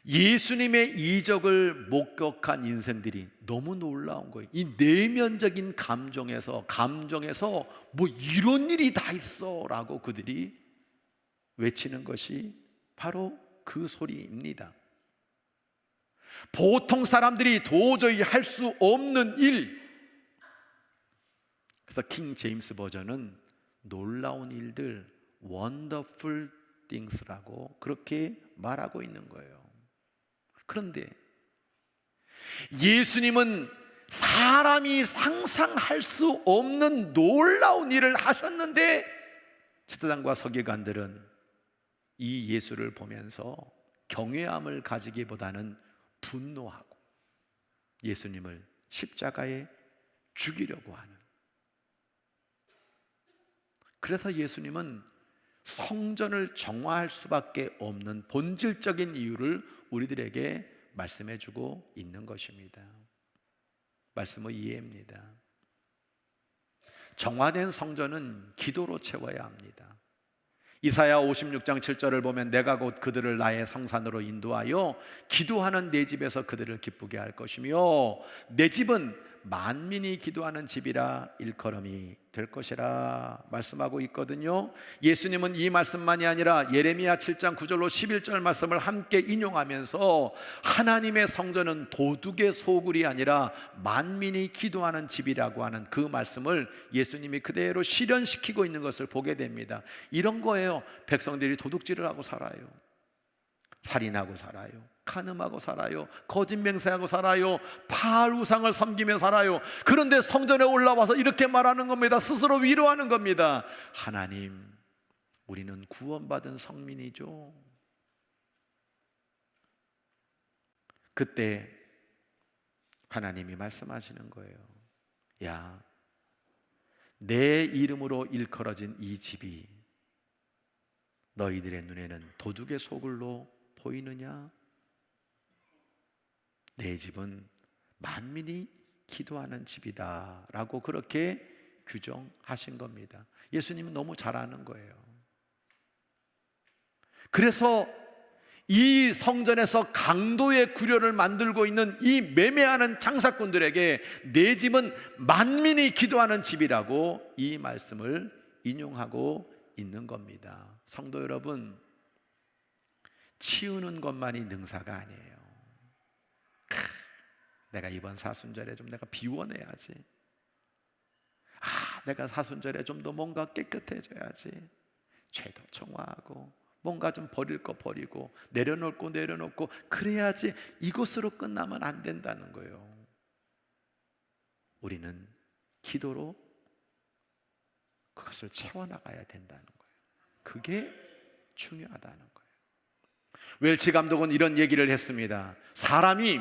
예수님의 이적을 목격한 인생들이 너무 놀라운 거예요. 이 내면적인 감정에서 뭐 이런 일이 다 있어 라고 그들이 외치는 것이 바로 그 소리입니다. 보통 사람들이 도저히 할 수 없는 일. 그래서 킹 제임스 버전은 놀라운 일들, wonderful things라고 그렇게 말하고 있는 거예요. 그런데 예수님은 사람이 상상할 수 없는 놀라운 일을 하셨는데 제사장과 서기관들은 이 예수를 보면서 경외함을 가지기보다는 분노하고 예수님을 십자가에 죽이려고 하는, 그래서 예수님은 성전을 정화할 수밖에 없는 본질적인 이유를 우리들에게 말씀해 주고 있는 것입니다. 말씀의 이해입니다. 정화된 성전은 기도로 채워야 합니다. 이사야 56장 7절을 보면 내가 곧 그들을 나의 성산으로 인도하여 기도하는 내 집에서 그들을 기쁘게 할 것이며 내 집은 만민이 기도하는 집이라 일컬음이 될 것이라 말씀하고 있거든요. 예수님은 이 말씀만이 아니라 예레미야 7장 9절로 11절 말씀을 함께 인용하면서 하나님의 성전은 도둑의 소굴이 아니라 만민이 기도하는 집이라고 하는 그 말씀을 예수님이 그대로 실현시키고 있는 것을 보게 됩니다. 이런 거예요. 백성들이 도둑질을 하고 살아요. 살인하고 살아요. 간음하고 살아요. 거짓 맹세하고 살아요. 바알 우상을 섬기며 살아요. 그런데 성전에 올라와서 이렇게 말하는 겁니다. 스스로 위로하는 겁니다. 하나님, 우리는 구원받은 성민이죠. 그때 하나님이 말씀하시는 거예요. 야, 내 이름으로 일컬어진 이 집이 너희들의 눈에는 도둑의 소굴로 보이느냐? 내 집은 만민이 기도하는 집이다 라고 그렇게 규정하신 겁니다. 예수님은 너무 잘 아는 거예요. 그래서 이 성전에서 강도의 구려를 만들고 있는 이 매매하는 장사꾼들에게 내 집은 만민이 기도하는 집이라고 이 말씀을 인용하고 있는 겁니다. 성도 여러분, 치우는 것만이 능사가 아니에요. 내가 이번 사순절에 좀 내가 비워내야지. 내가 사순절에 좀 더 뭔가 깨끗해져야지. 죄도 청화하고 뭔가 좀 버릴 거 버리고 내려놓고 그래야지. 이것으로 끝나면 안 된다는 거예요. 우리는 기도로 그것을 채워나가야 된다는 거예요. 그게 중요하다는 거예요. 웰치 감독은 이런 얘기를 했습니다. 사람이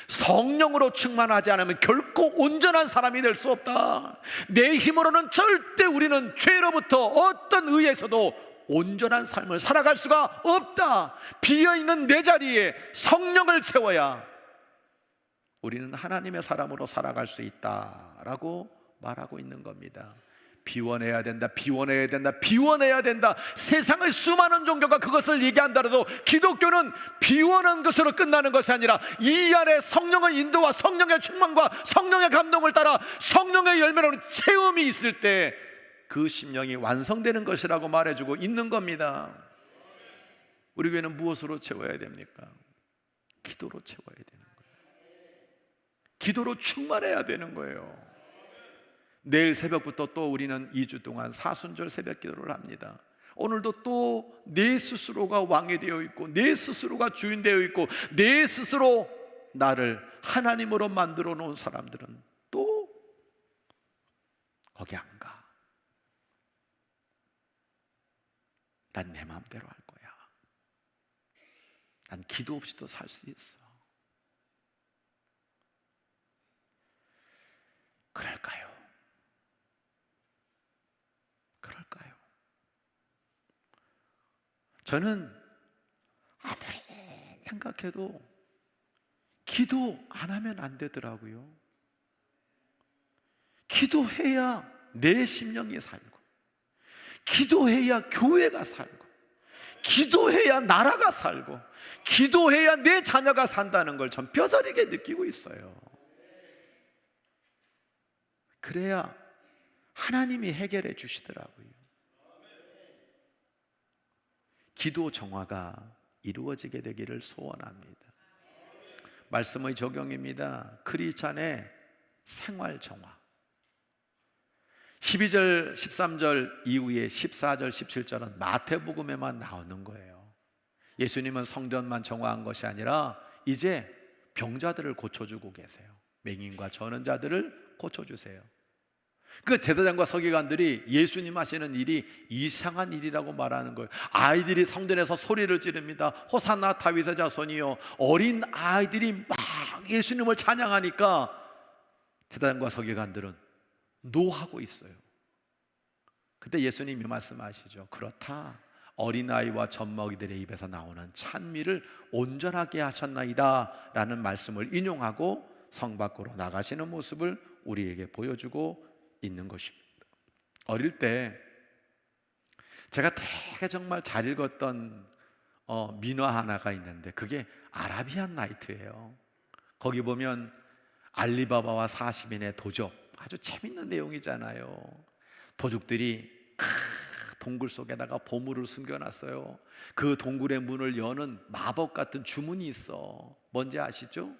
성령으로 충만하지 않으면 결코 온전한 사람이 될 수 없다. 내 힘으로는 절대 우리는 죄로부터 어떤 의에서도 온전한 삶을 살아갈 수가 없다. 비어있는 내 자리에 성령을 채워야 우리는 하나님의 사람으로 살아갈 수 있다라고 말하고 있는 겁니다. 비워내야 된다, 비워내야 된다, 비워내야 된다. 세상의 수많은 종교가 그것을 얘기한다라도 기독교는 비워낸 것으로 끝나는 것이 아니라 이 안에 성령의 인도와 성령의 충만과 성령의 감동을 따라 성령의 열매로는 체험이 있을 때 그 심령이 완성되는 것이라고 말해주고 있는 겁니다. 우리 교회는 무엇으로 채워야 됩니까? 기도로 채워야 되는 거예요. 기도로 충만해야 되는 거예요. 내일 새벽부터 또 우리는 2주 동안 사순절 새벽 기도를 합니다. 오늘도 또 내 스스로가 왕이 되어 있고 내 스스로가 주인 되어 있고 내 스스로 나를 하나님으로 만들어 놓은 사람들은 또 거기 안 가. 난 내 마음대로 할 거야. 난 기도 없이도 살 수 있어. 그럴까요? 그럴까요? 저는 아무리 생각해도 기도 안 하면 안 되더라고요. 기도해야 내 심령이 살고, 기도해야 교회가 살고, 기도해야 나라가 살고, 기도해야 내 자녀가 산다는 걸 전 뼈저리게 느끼고 있어요. 그래야 하나님이 해결해 주시더라고요. 기도 정화가 이루어지게 되기를 소원합니다. 말씀의 적용입니다. 크리스찬의 생활 정화. 12절, 13절 이후에 14절, 17절은 마태복음에만 나오는 거예요. 예수님은 성전만 정화한 것이 아니라 이제 병자들을 고쳐주고 계세요. 맹인과 저는 자들을 고쳐주세요. 그 제사장과 서기관들이 예수님 하시는 일이 이상한 일이라고 말하는 거예요. 아이들이 성전에서 소리를 지릅니다. 호산나 다윗의 자손이요. 어린 아이들이 막 예수님을 찬양하니까 제사장과 서기관들은 노하고 있어요. 그때 예수님이 말씀하시죠. 그렇다. 어린아이와 젖먹이들의 입에서 나오는 찬미를 온전하게 하셨나이다 라는 말씀을 인용하고 성 밖으로 나가시는 모습을 우리에게 보여주고 있는 것입니다. 어릴 때 제가 되게 정말 잘 읽었던 민화 하나가 있는데 그게 아라비안 나이트예요. 거기 보면 알리바바와 40인의 도적, 아주 재밌는 내용이잖아요. 도둑들이 동굴 속에다가 보물을 숨겨놨어요. 그 동굴의 문을 여는 마법 같은 주문이 있어. 뭔지 아시죠?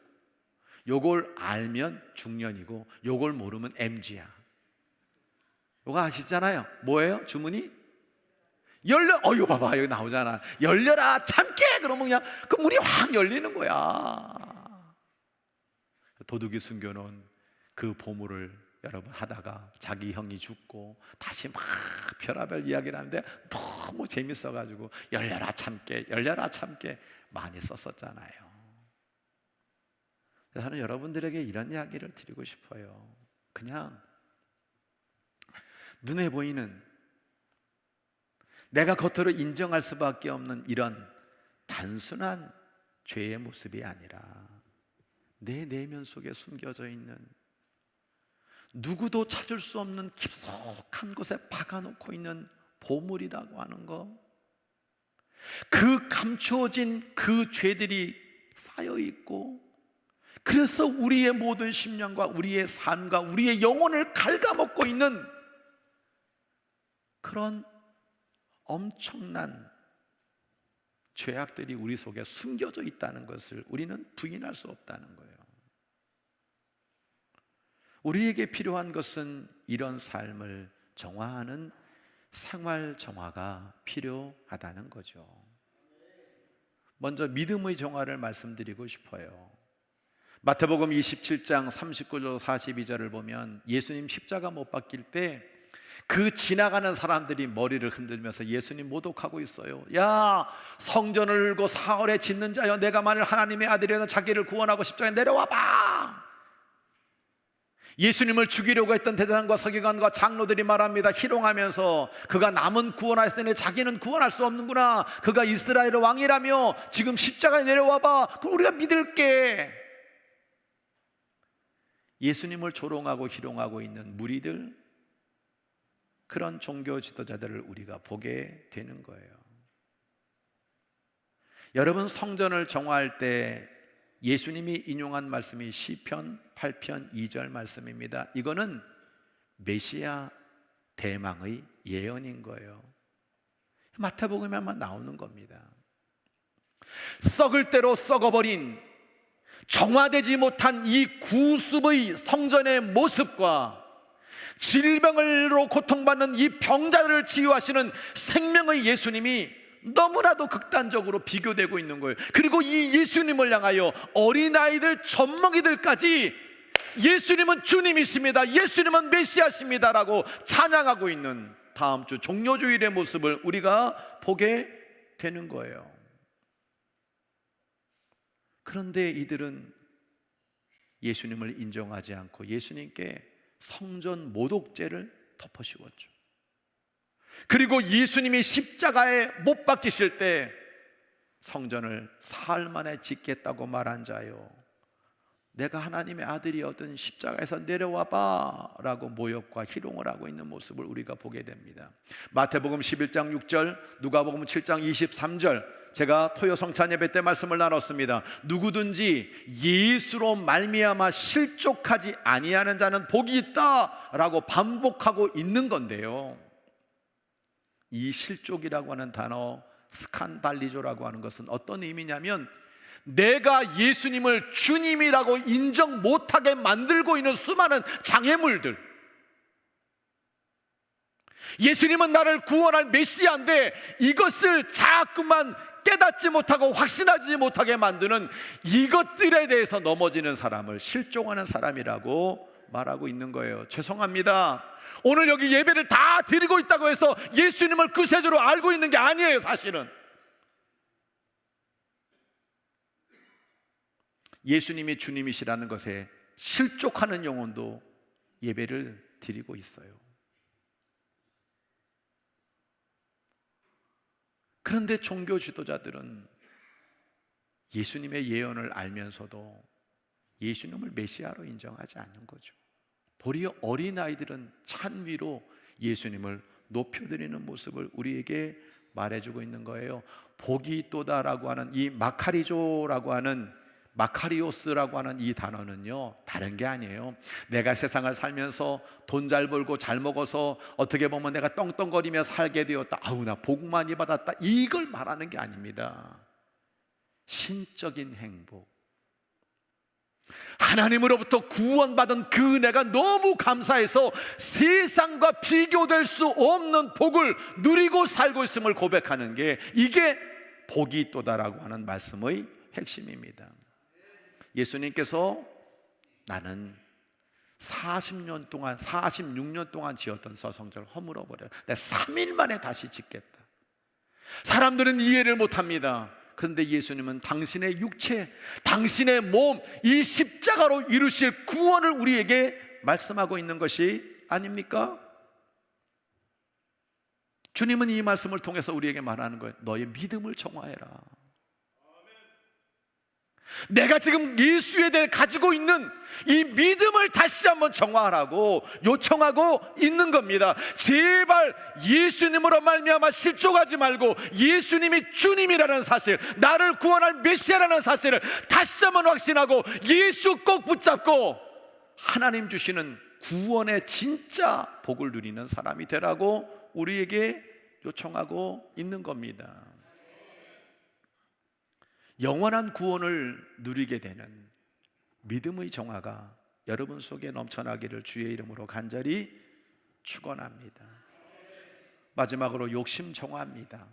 요걸 알면 중년이고 요걸 모르면 MG야. 요거 아시잖아요. 뭐예요? 주문이? 열려. 이거 봐봐, 여기 나오잖아. 열려라 참깨. 그러면 그냥 그 문이 확 열리는 거야. 도둑이 숨겨놓은 그 보물을 여러분 하다가 자기 형이 죽고 다시 막 별의별 이야기를 하는데 너무 재밌어가지고 열려라 참깨, 열려라 참깨 많이 썼었잖아요. 저는 여러분들에게 이런 이야기를 드리고 싶어요. 그냥 눈에 보이는, 내가 겉으로 인정할 수밖에 없는 이런 단순한 죄의 모습이 아니라 내 내면 속에 숨겨져 있는, 누구도 찾을 수 없는 깊숙한 곳에 박아놓고 있는 보물이라고 하는 거, 그 감추어진 그 죄들이 쌓여있고, 그래서 우리의 모든 심령과 우리의 삶과 우리의 영혼을 갉아먹고 있는 그런 엄청난 죄악들이 우리 속에 숨겨져 있다는 것을 우리는 부인할 수 없다는 거예요. 우리에게 필요한 것은 이런 삶을 정화하는 생활 정화가 필요하다는 거죠. 먼저 믿음의 정화를 말씀드리고 싶어요. 마태복음 27장 39절 42절을 보면 예수님 십자가 못 박힐 때 그 지나가는 사람들이 머리를 흔들면서 예수님 모독하고 있어요. 야, 성전을 울고 사흘에 짓는 자여, 내가 만일 하나님의 아들이라면 자기를 구원하고 십자가에 내려와봐. 예수님을 죽이려고 했던 대제사장과 서기관과 장로들이 말합니다. 희롱하면서 그가 남은 구원하였으니 자기는 구원할 수 없는구나. 그가 이스라엘의 왕이라며 지금 십자가에 내려와봐. 그럼 우리가 믿을게. 예수님을 조롱하고 희롱하고 있는 무리들, 그런 종교 지도자들을 우리가 보게 되는 거예요. 여러분, 성전을 정화할 때 예수님이 인용한 말씀이 시편 8편 2절 말씀입니다. 이거는 메시아 대망의 예언인 거예요. 마태복음에만 나오는 겁니다. 썩을 대로 썩어버린, 정화되지 못한 이 구습의 성전의 모습과 질병으로 고통받는 이 병자들을 치유하시는 생명의 예수님이 너무나도 극단적으로 비교되고 있는 거예요. 그리고 이 예수님을 향하여 어린아이들, 젖먹이들까지 예수님은 주님이십니다, 예수님은 메시아십니다 라고 찬양하고 있는 다음 주 종료주일의 모습을 우리가 보게 되는 거예요. 그런데 이들은 예수님을 인정하지 않고 예수님께 성전 모독죄를 덮어씌웠죠. 그리고 예수님이 십자가에 못 박히실 때 성전을 사흘 만에 짓겠다고 말한 자요, 내가 하나님의 아들이었던 십자가에서 내려와봐 라고 모욕과 희롱을 하고 있는 모습을 우리가 보게 됩니다. 마태복음 11장 6절, 누가복음 7장 23절, 제가 토요 성찬 예배 때 말씀을 나눴습니다. 누구든지 예수로 말미암아 실족하지 아니하는 자는 복이 있다 라고 반복하고 있는 건데요, 이 실족이라고 하는 단어, 스칸달리조라고 하는 것은 어떤 의미냐면 내가 예수님을 주님이라고 인정 못하게 만들고 있는 수많은 장애물들, 예수님은 나를 구원할 메시아인데 이것을 자꾸만 깨닫지 못하고 확신하지 못하게 만드는 이것들에 대해서 넘어지는 사람을 실종하는 사람이라고 말하고 있는 거예요. 죄송합니다. 오늘 여기 예배를 다 드리고 있다고 해서 예수님을 구세주로 알고 있는 게 아니에요. 사실은 예수님이 주님이시라는 것에 실족하는 영혼도 예배를 드리고 있어요. 그런데 종교 지도자들은 예수님의 예언을 알면서도 예수님을 메시아로 인정하지 않는 거죠. 도리어 어린아이들은 찬미로 예수님을 높여드리는 모습을 우리에게 말해주고 있는 거예요. 복이 있도다라고 하는 이 마카리조라고 하는 마카리오스라고 하는 이 단어는요, 다른 게 아니에요. 내가 세상을 살면서 돈 잘 벌고 잘 먹어서 어떻게 보면 내가 떵떵거리며 살게 되었다, 아우 나 복 많이 받았다, 이걸 말하는 게 아닙니다. 신적인 행복, 하나님으로부터 구원받은 그 은혜가 너무 감사해서 세상과 비교될 수 없는 복을 누리고 살고 있음을 고백하는 게, 이게 복이 있도다라고 하는 말씀의 핵심입니다. 예수님께서 나는 40년 동안 46년 동안 지었던 서성전을 허물어버려라, 내가 3일 만에 다시 짓겠다. 사람들은 이해를 못합니다. 그런데 예수님은 당신의 육체, 당신의 몸, 이 십자가로 이루실 구원을 우리에게 말씀하고 있는 것이 아닙니까? 주님은 이 말씀을 통해서 우리에게 말하는 거예요. 너의 믿음을 정화해라. 내가 지금 예수에 대해 가지고 있는 이 믿음을 다시 한번 정화하라고 요청하고 있는 겁니다. 제발 예수님으로 말미암아 실족하지 말고 예수님이 주님이라는 사실, 나를 구원할 메시아라는 사실을 다시 한번 확신하고 예수 꼭 붙잡고 하나님 주시는 구원의 진짜 복을 누리는 사람이 되라고 우리에게 요청하고 있는 겁니다. 영원한 구원을 누리게 되는 믿음의 정화가 여러분 속에 넘쳐나기를 주의 이름으로 간절히 축원합니다. 마지막으로 욕심 정화입니다.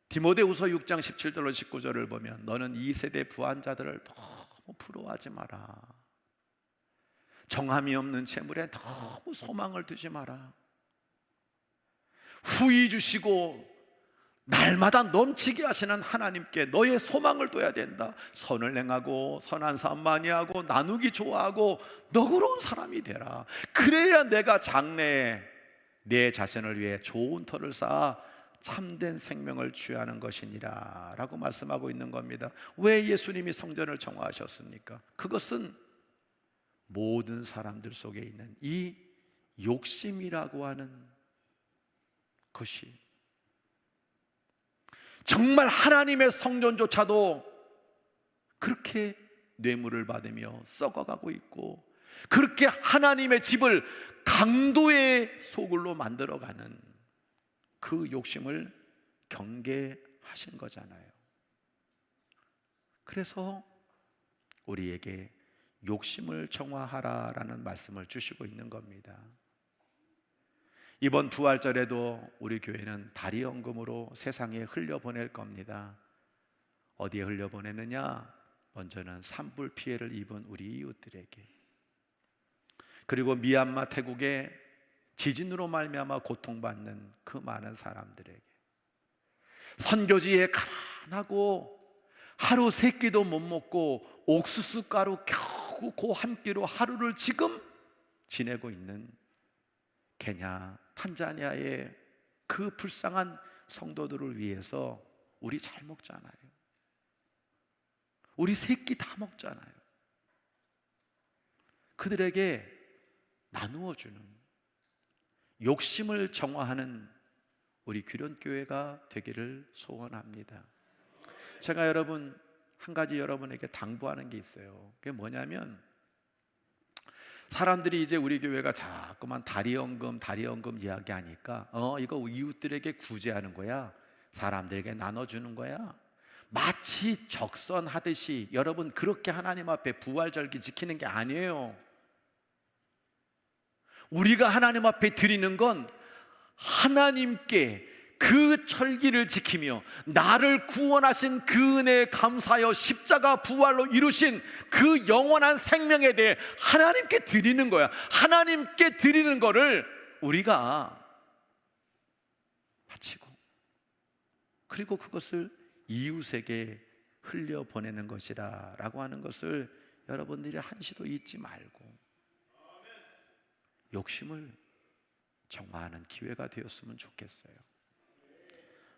디모데후서 6장 17절로 19절을 보면 너는 이 세대 부한자들을 너무 부러워하지 마라. 정함이 없는 재물에 너무 소망을 두지 마라. 후히 주시고 날마다 넘치게 하시는 하나님께 너의 소망을 둬야 된다. 선을 행하고 선한 삶 많이 하고 나누기 좋아하고 너그러운 사람이 되라. 그래야 내가 장래에 내 자신을 위해 좋은 터를 쌓아 참된 생명을 취하는 것이니라 라고 말씀하고 있는 겁니다. 왜 예수님이 성전을 정화하셨습니까? 그것은 모든 사람들 속에 있는 이 욕심이라고 하는 것이 정말 하나님의 성전조차도 그렇게 뇌물을 받으며 썩어가고 있고, 그렇게 하나님의 집을 강도의 소굴로 만들어가는 그 욕심을 경계하신 거잖아요. 그래서 우리에게 욕심을 정화하라라는 말씀을 주시고 있는 겁니다. 이번 부활절에도 우리 교회는 다리연금으로 세상에 흘려보낼 겁니다. 어디에 흘려보내느냐? 먼저는 산불 피해를 입은 우리 이웃들에게, 그리고 미얀마, 태국에 지진으로 말미암아 고통받는 그 많은 사람들에게, 선교지에 가난하고 하루 세 끼도 못 먹고 옥수수 가루 겨우 그 한 끼로 하루를 지금 지내고 있는 케냐, 탄자니아의 그 불쌍한 성도들을 위해서 우리 잘 먹잖아요. 우리 세 끼 다 먹잖아요. 그들에게 나누어주는, 욕심을 정화하는 우리 귀련교회가 되기를 소원합니다. 제가 여러분 한 가지 여러분에게 당부하는 게 있어요. 그게 뭐냐면, 사람들이 이제 우리 교회가 자꾸만 다리연금 이야기하니까 이거 이웃들에게 구제하는 거야, 사람들에게 나눠주는 거야, 마치 적선하듯이 여러분 그렇게 하나님 앞에 부활절기 지키는 게 아니에요. 우리가 하나님 앞에 드리는 건 하나님께 그 철기를 지키며 나를 구원하신 그 은혜에 감사하여 십자가 부활로 이루신 그 영원한 생명에 대해 하나님께 드리는 거야. 하나님께 드리는 거를 우리가 바치고, 그리고 그것을 이웃에게 흘려보내는 것이라 라고 하는 것을 여러분들이 한시도 잊지 말고 욕심을 정화하는 기회가 되었으면 좋겠어요.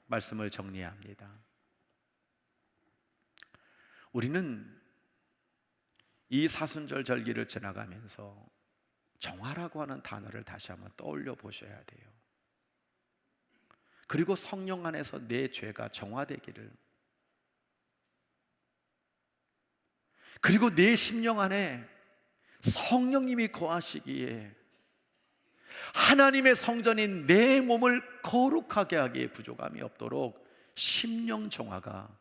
말씀을 정리합니다. 우리는 이 사순절 절기를 지나가면서 정화라고 하는 단어를 다시 한번 떠올려 보셔야 돼요. 그리고 성령 안에서 내 죄가 정화되기를, 그리고 내 심령 안에 성령님이 거하시기에 하나님의 성전인 내 몸을 거룩하게 하기에 부족함이 없도록 심령 정화가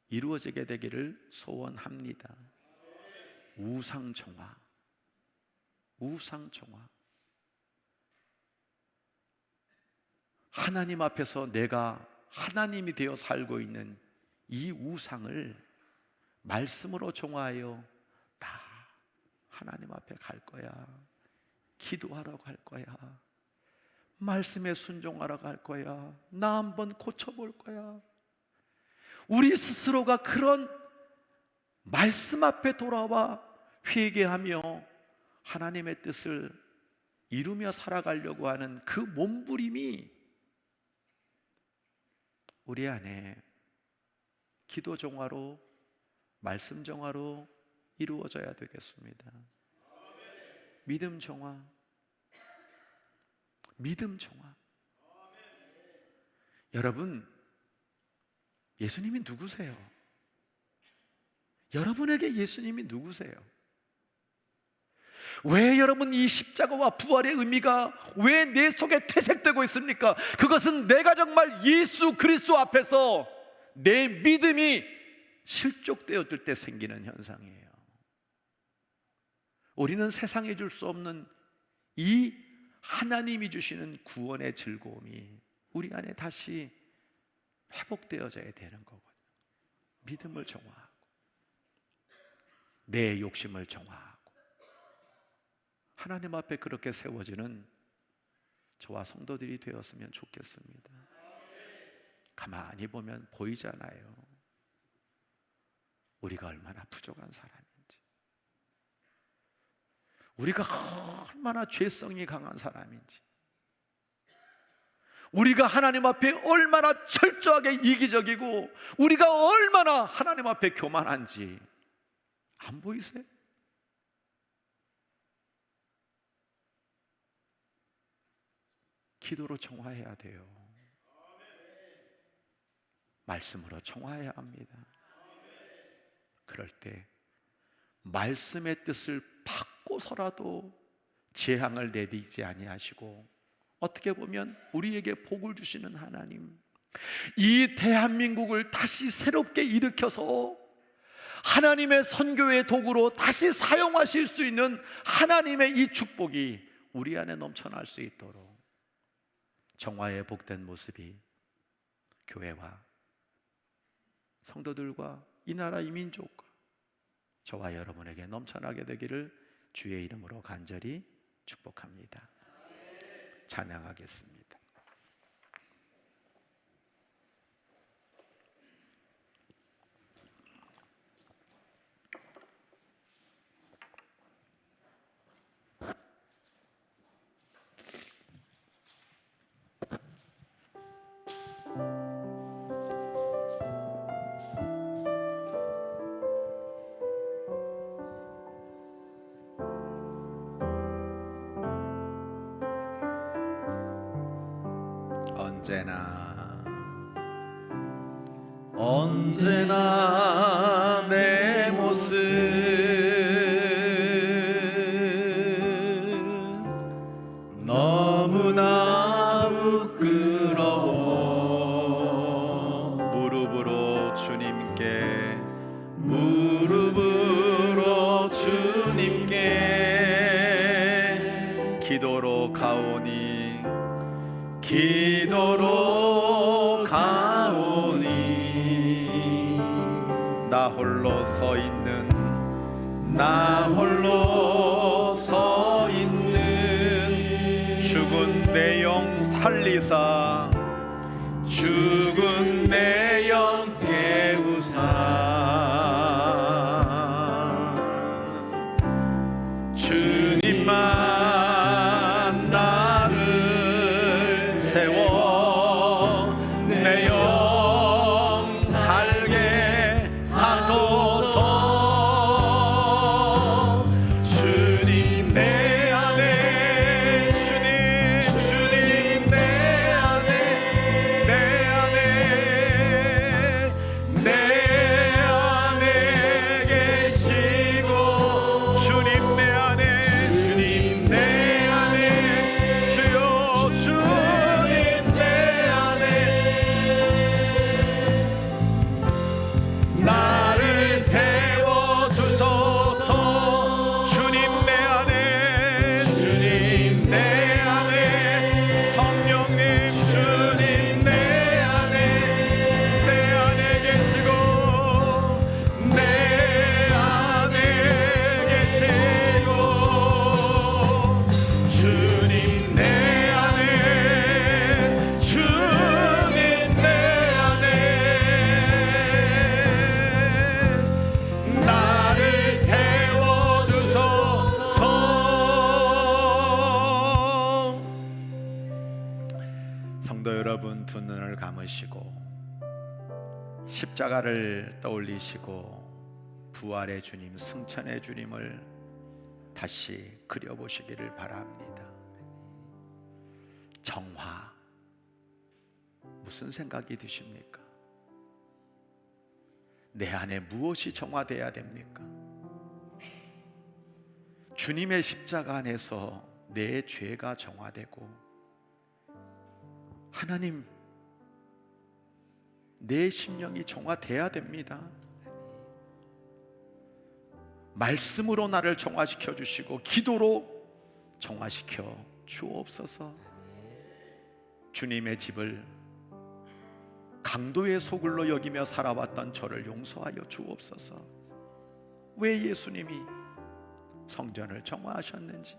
이루어지게 되기를 소원합니다. 우상 정화, 우상 정화. 하나님 앞에서 내가 하나님이 되어 살고 있는 이 우상을 말씀으로 정화하여 나 하나님 앞에 갈 거야, 기도하라고 할 거야, 말씀에 순종하라고 할 거야, 나 한번 고쳐볼 거야. 우리 스스로가 그런 말씀 앞에 돌아와 회개하며 하나님의 뜻을 이루며 살아가려고 하는 그 몸부림이 우리 안에 기도 정화로, 말씀 정화로 이루어져야 되겠습니다. 믿음 정화, 믿음 정화. 여러분, 예수님이 누구세요? 여러분에게 예수님이 누구세요? 왜 여러분 이 십자가와 부활의 의미가 왜 내 속에 퇴색되고 있습니까? 그것은 내가 정말 예수 그리스도 앞에서 내 믿음이 실족되었을 때 생기는 현상이에요. 우리는 세상에 줄 수 없는 이 하나님이 주시는 구원의 즐거움이 우리 안에 다시 회복되어져야 되는 거거든요. 믿음을 정화하고 내 욕심을 정화하고 하나님 앞에 그렇게 세워지는 저와 성도들이 되었으면 좋겠습니다. 가만히 보면 보이잖아요. 우리가 얼마나 부족한 사람인지, 우리가 얼마나 죄성이 강한 사람인지, 우리가 하나님 앞에 얼마나 철저하게 이기적이고 우리가 얼마나 하나님 앞에 교만한지 안 보이세요? 기도로 정화해야 돼요. 말씀으로 정화해야 합니다. 그럴 때 말씀의 뜻을 바꿔서라도 재앙을 내리지 아니하시고, 어떻게 보면 우리에게 복을 주시는 하나님, 이 대한민국을 다시 새롭게 일으켜서 하나님의 선교의 도구로 다시 사용하실 수 있는 하나님의 이 축복이 우리 안에 넘쳐날 수 있도록 정화의 복된 모습이 교회와 성도들과 이 나라 이 민족과 저와 여러분에게 넘쳐나게 되기를 주의 이름으로 간절히 축복합니다. 찬양하겠습니다. 언제나 내 모습 너무나 부끄러워. 무릎으로 주님께 기도로 가오니 기도로 가오니 나 홀로 서 있는 나 홀로 서 있는 죽은 내 영 살리사 죽은 내 영 깨우사 주님만 나를 세워 내 영 살게 하소서 주님 내 안에 주님 내 안에 내 안에 계시고 주님 내 안에 주여 주님 내 안에 나를 세워주소서 주님 내 안에 성령님 주님 내 안에 계시고 내 안에 계시고 주님 내 안에 나를 세워주소서. 성도 여러분, 두 눈을 감으시고 십자가를 떠올리시고 부활의 주님, 승천의 주님을 다시 그려보시기를 바랍니다. 정화, 무슨 생각이 드십니까? 내 안에 무엇이 정화되어야 됩니까? 주님의 십자가 안에서 내 죄가 정화되고, 하나님, 내 심령이 정화되어야 됩니다. 말씀으로 나를 정화시켜 주시고 기도로 정화시켜 주옵소서. 주님의 집을 강도의 소굴로 여기며 살아왔던 저를 용서하여 주옵소서. 왜 예수님이 성전을 정화하셨는지,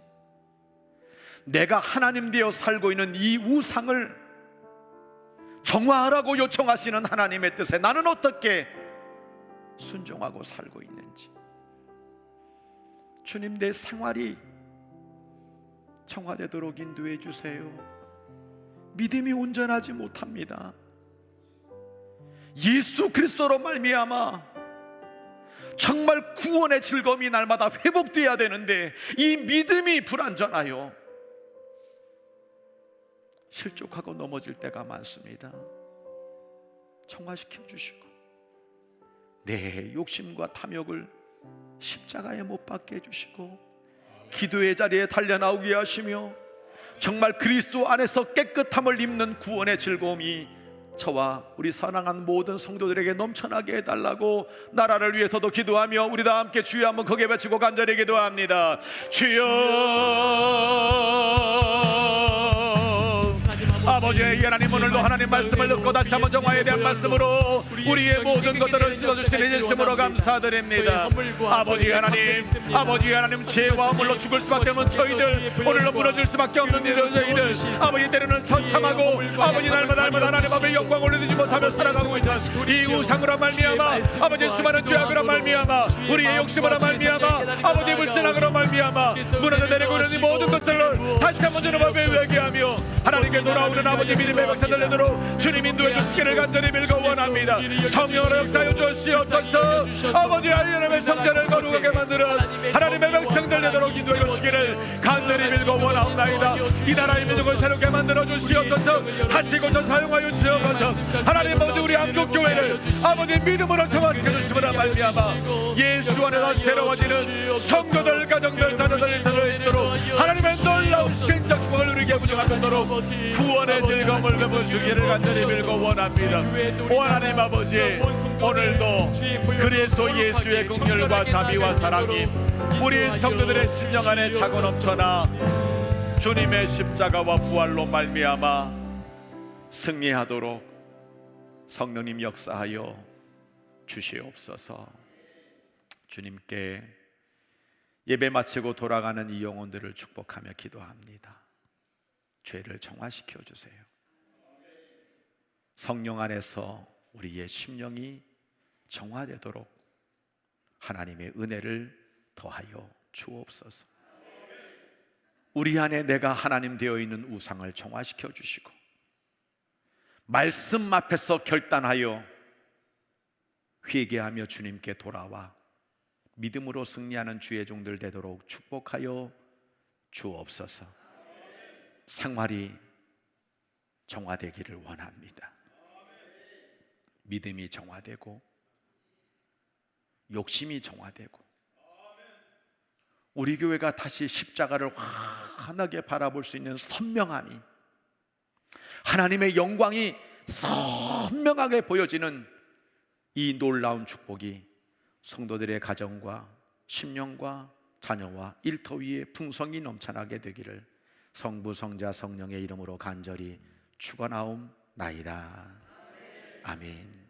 내가 하나님 되어 살고 있는 이 우상을 정화하라고 요청하시는 하나님의 뜻에 나는 어떻게 순종하고 살고 있는지, 주님, 내 생활이 정화되도록 인도해 주세요. 믿음이 온전하지 못합니다. 예수 그리스도로 말미암아 정말 구원의 즐거움이 날마다 회복되어야 되는데 이 믿음이 불완전하여 실족하고 넘어질 때가 많습니다. 정화시켜 주시고 내 욕심과 탐욕을 십자가에 못 박게 해주시고 기도의 자리에 달려나오게 하시며 정말 그리스도 안에서 깨끗함을 입는 구원의 즐거움이 저와 우리 사랑하는 모든 성도들에게 넘쳐나게 해달라고 나라를 위해서도 기도하며 우리 다 함께 주여 한번 크게 외치고 간절히 기도합니다. 주여, 아버지 하나님, 오늘도 하나님 말씀을 듣고 다시 한번 정화에 대한 말씀으로 우리의 모든 것들을 씻어주시는 예수님으로 감사드립니다. 아버지 하나님, 죄와 허물로 죽을 수밖에 없는 저희들, 오늘로 무너질 수밖에 없는 저희들, 아버지 때로는 처참하고 아버지 날마다 하나님 앞에 영광 올려드리지 못하며 살아가고 있는 이 우상으로 말미암아 아버지 수많은 죄악으로 말미암아 우리의 욕심으로 말미암아 아버지 불신앙으로 말미암아 무너져 내리고 있는 이 모든 것들을 다시 한번 주님 앞에 회개하며 하나님께 돌아오는 아버지 믿음의 백성들 되도록 주님 인도해 주시기를 간절히 빌고 원합니다. 성령으로 역사해 주시옵소서. 아버지 하나님의 성전을 거룩하게 만드는 하나님의 백성들 되도록 인도해 주시기를 간절히 빌고 원하옵나이다. 이 나라의 민족을 새롭게 만들어 주시옵소서. 다시 고쳐 사용하여 주시옵소서. 하나님 아버지, 우리 한국교회를 아버지 믿음으로 정화시켜 주시므로 말미암아 예수 안에서 새로워지는 성도들, 가정들, 자녀들 들어있도록 하나님의 놀라운 신적 구원을 누리게 부족하도록 구원의 즐거움을 베풀주기를 간절히 빌고 원합니다. 오 하나님 아버지, 오늘도 그리스도 예수의 긍휼과 자비와 사랑이 우리 성도들의 심령 안에 차고 넘쳐나 주님의 십자가와 부활로 말미암아 승리하도록 성령님 역사하여 주시옵소서. 주님께 예배 마치고 돌아가는 이 영혼들을 축복하며 기도합니다. 죄를 정화시켜 주세요. 성령 안에서 우리의 심령이 정화되도록 하나님의 은혜를 더하여 주옵소서. 우리 안에 내가 하나님 되어 있는 우상을 정화시켜 주시고 말씀 앞에서 결단하여 회개하며 주님께 돌아와 믿음으로 승리하는 주의 종들 되도록 축복하여 주옵소서. 생활이 정화되기를 원합니다. 믿음이 정화되고 욕심이 정화되고 우리 교회가 다시 십자가를 환하게 바라볼 수 있는 선명함이, 하나님의 영광이 선명하게 보여지는 이 놀라운 축복이 성도들의 가정과 심령과 자녀와 일터 위에 풍성이 넘쳐나게 되기를 성부 성자 성령의 이름으로 간절히 축원하옵나이다. 아멘.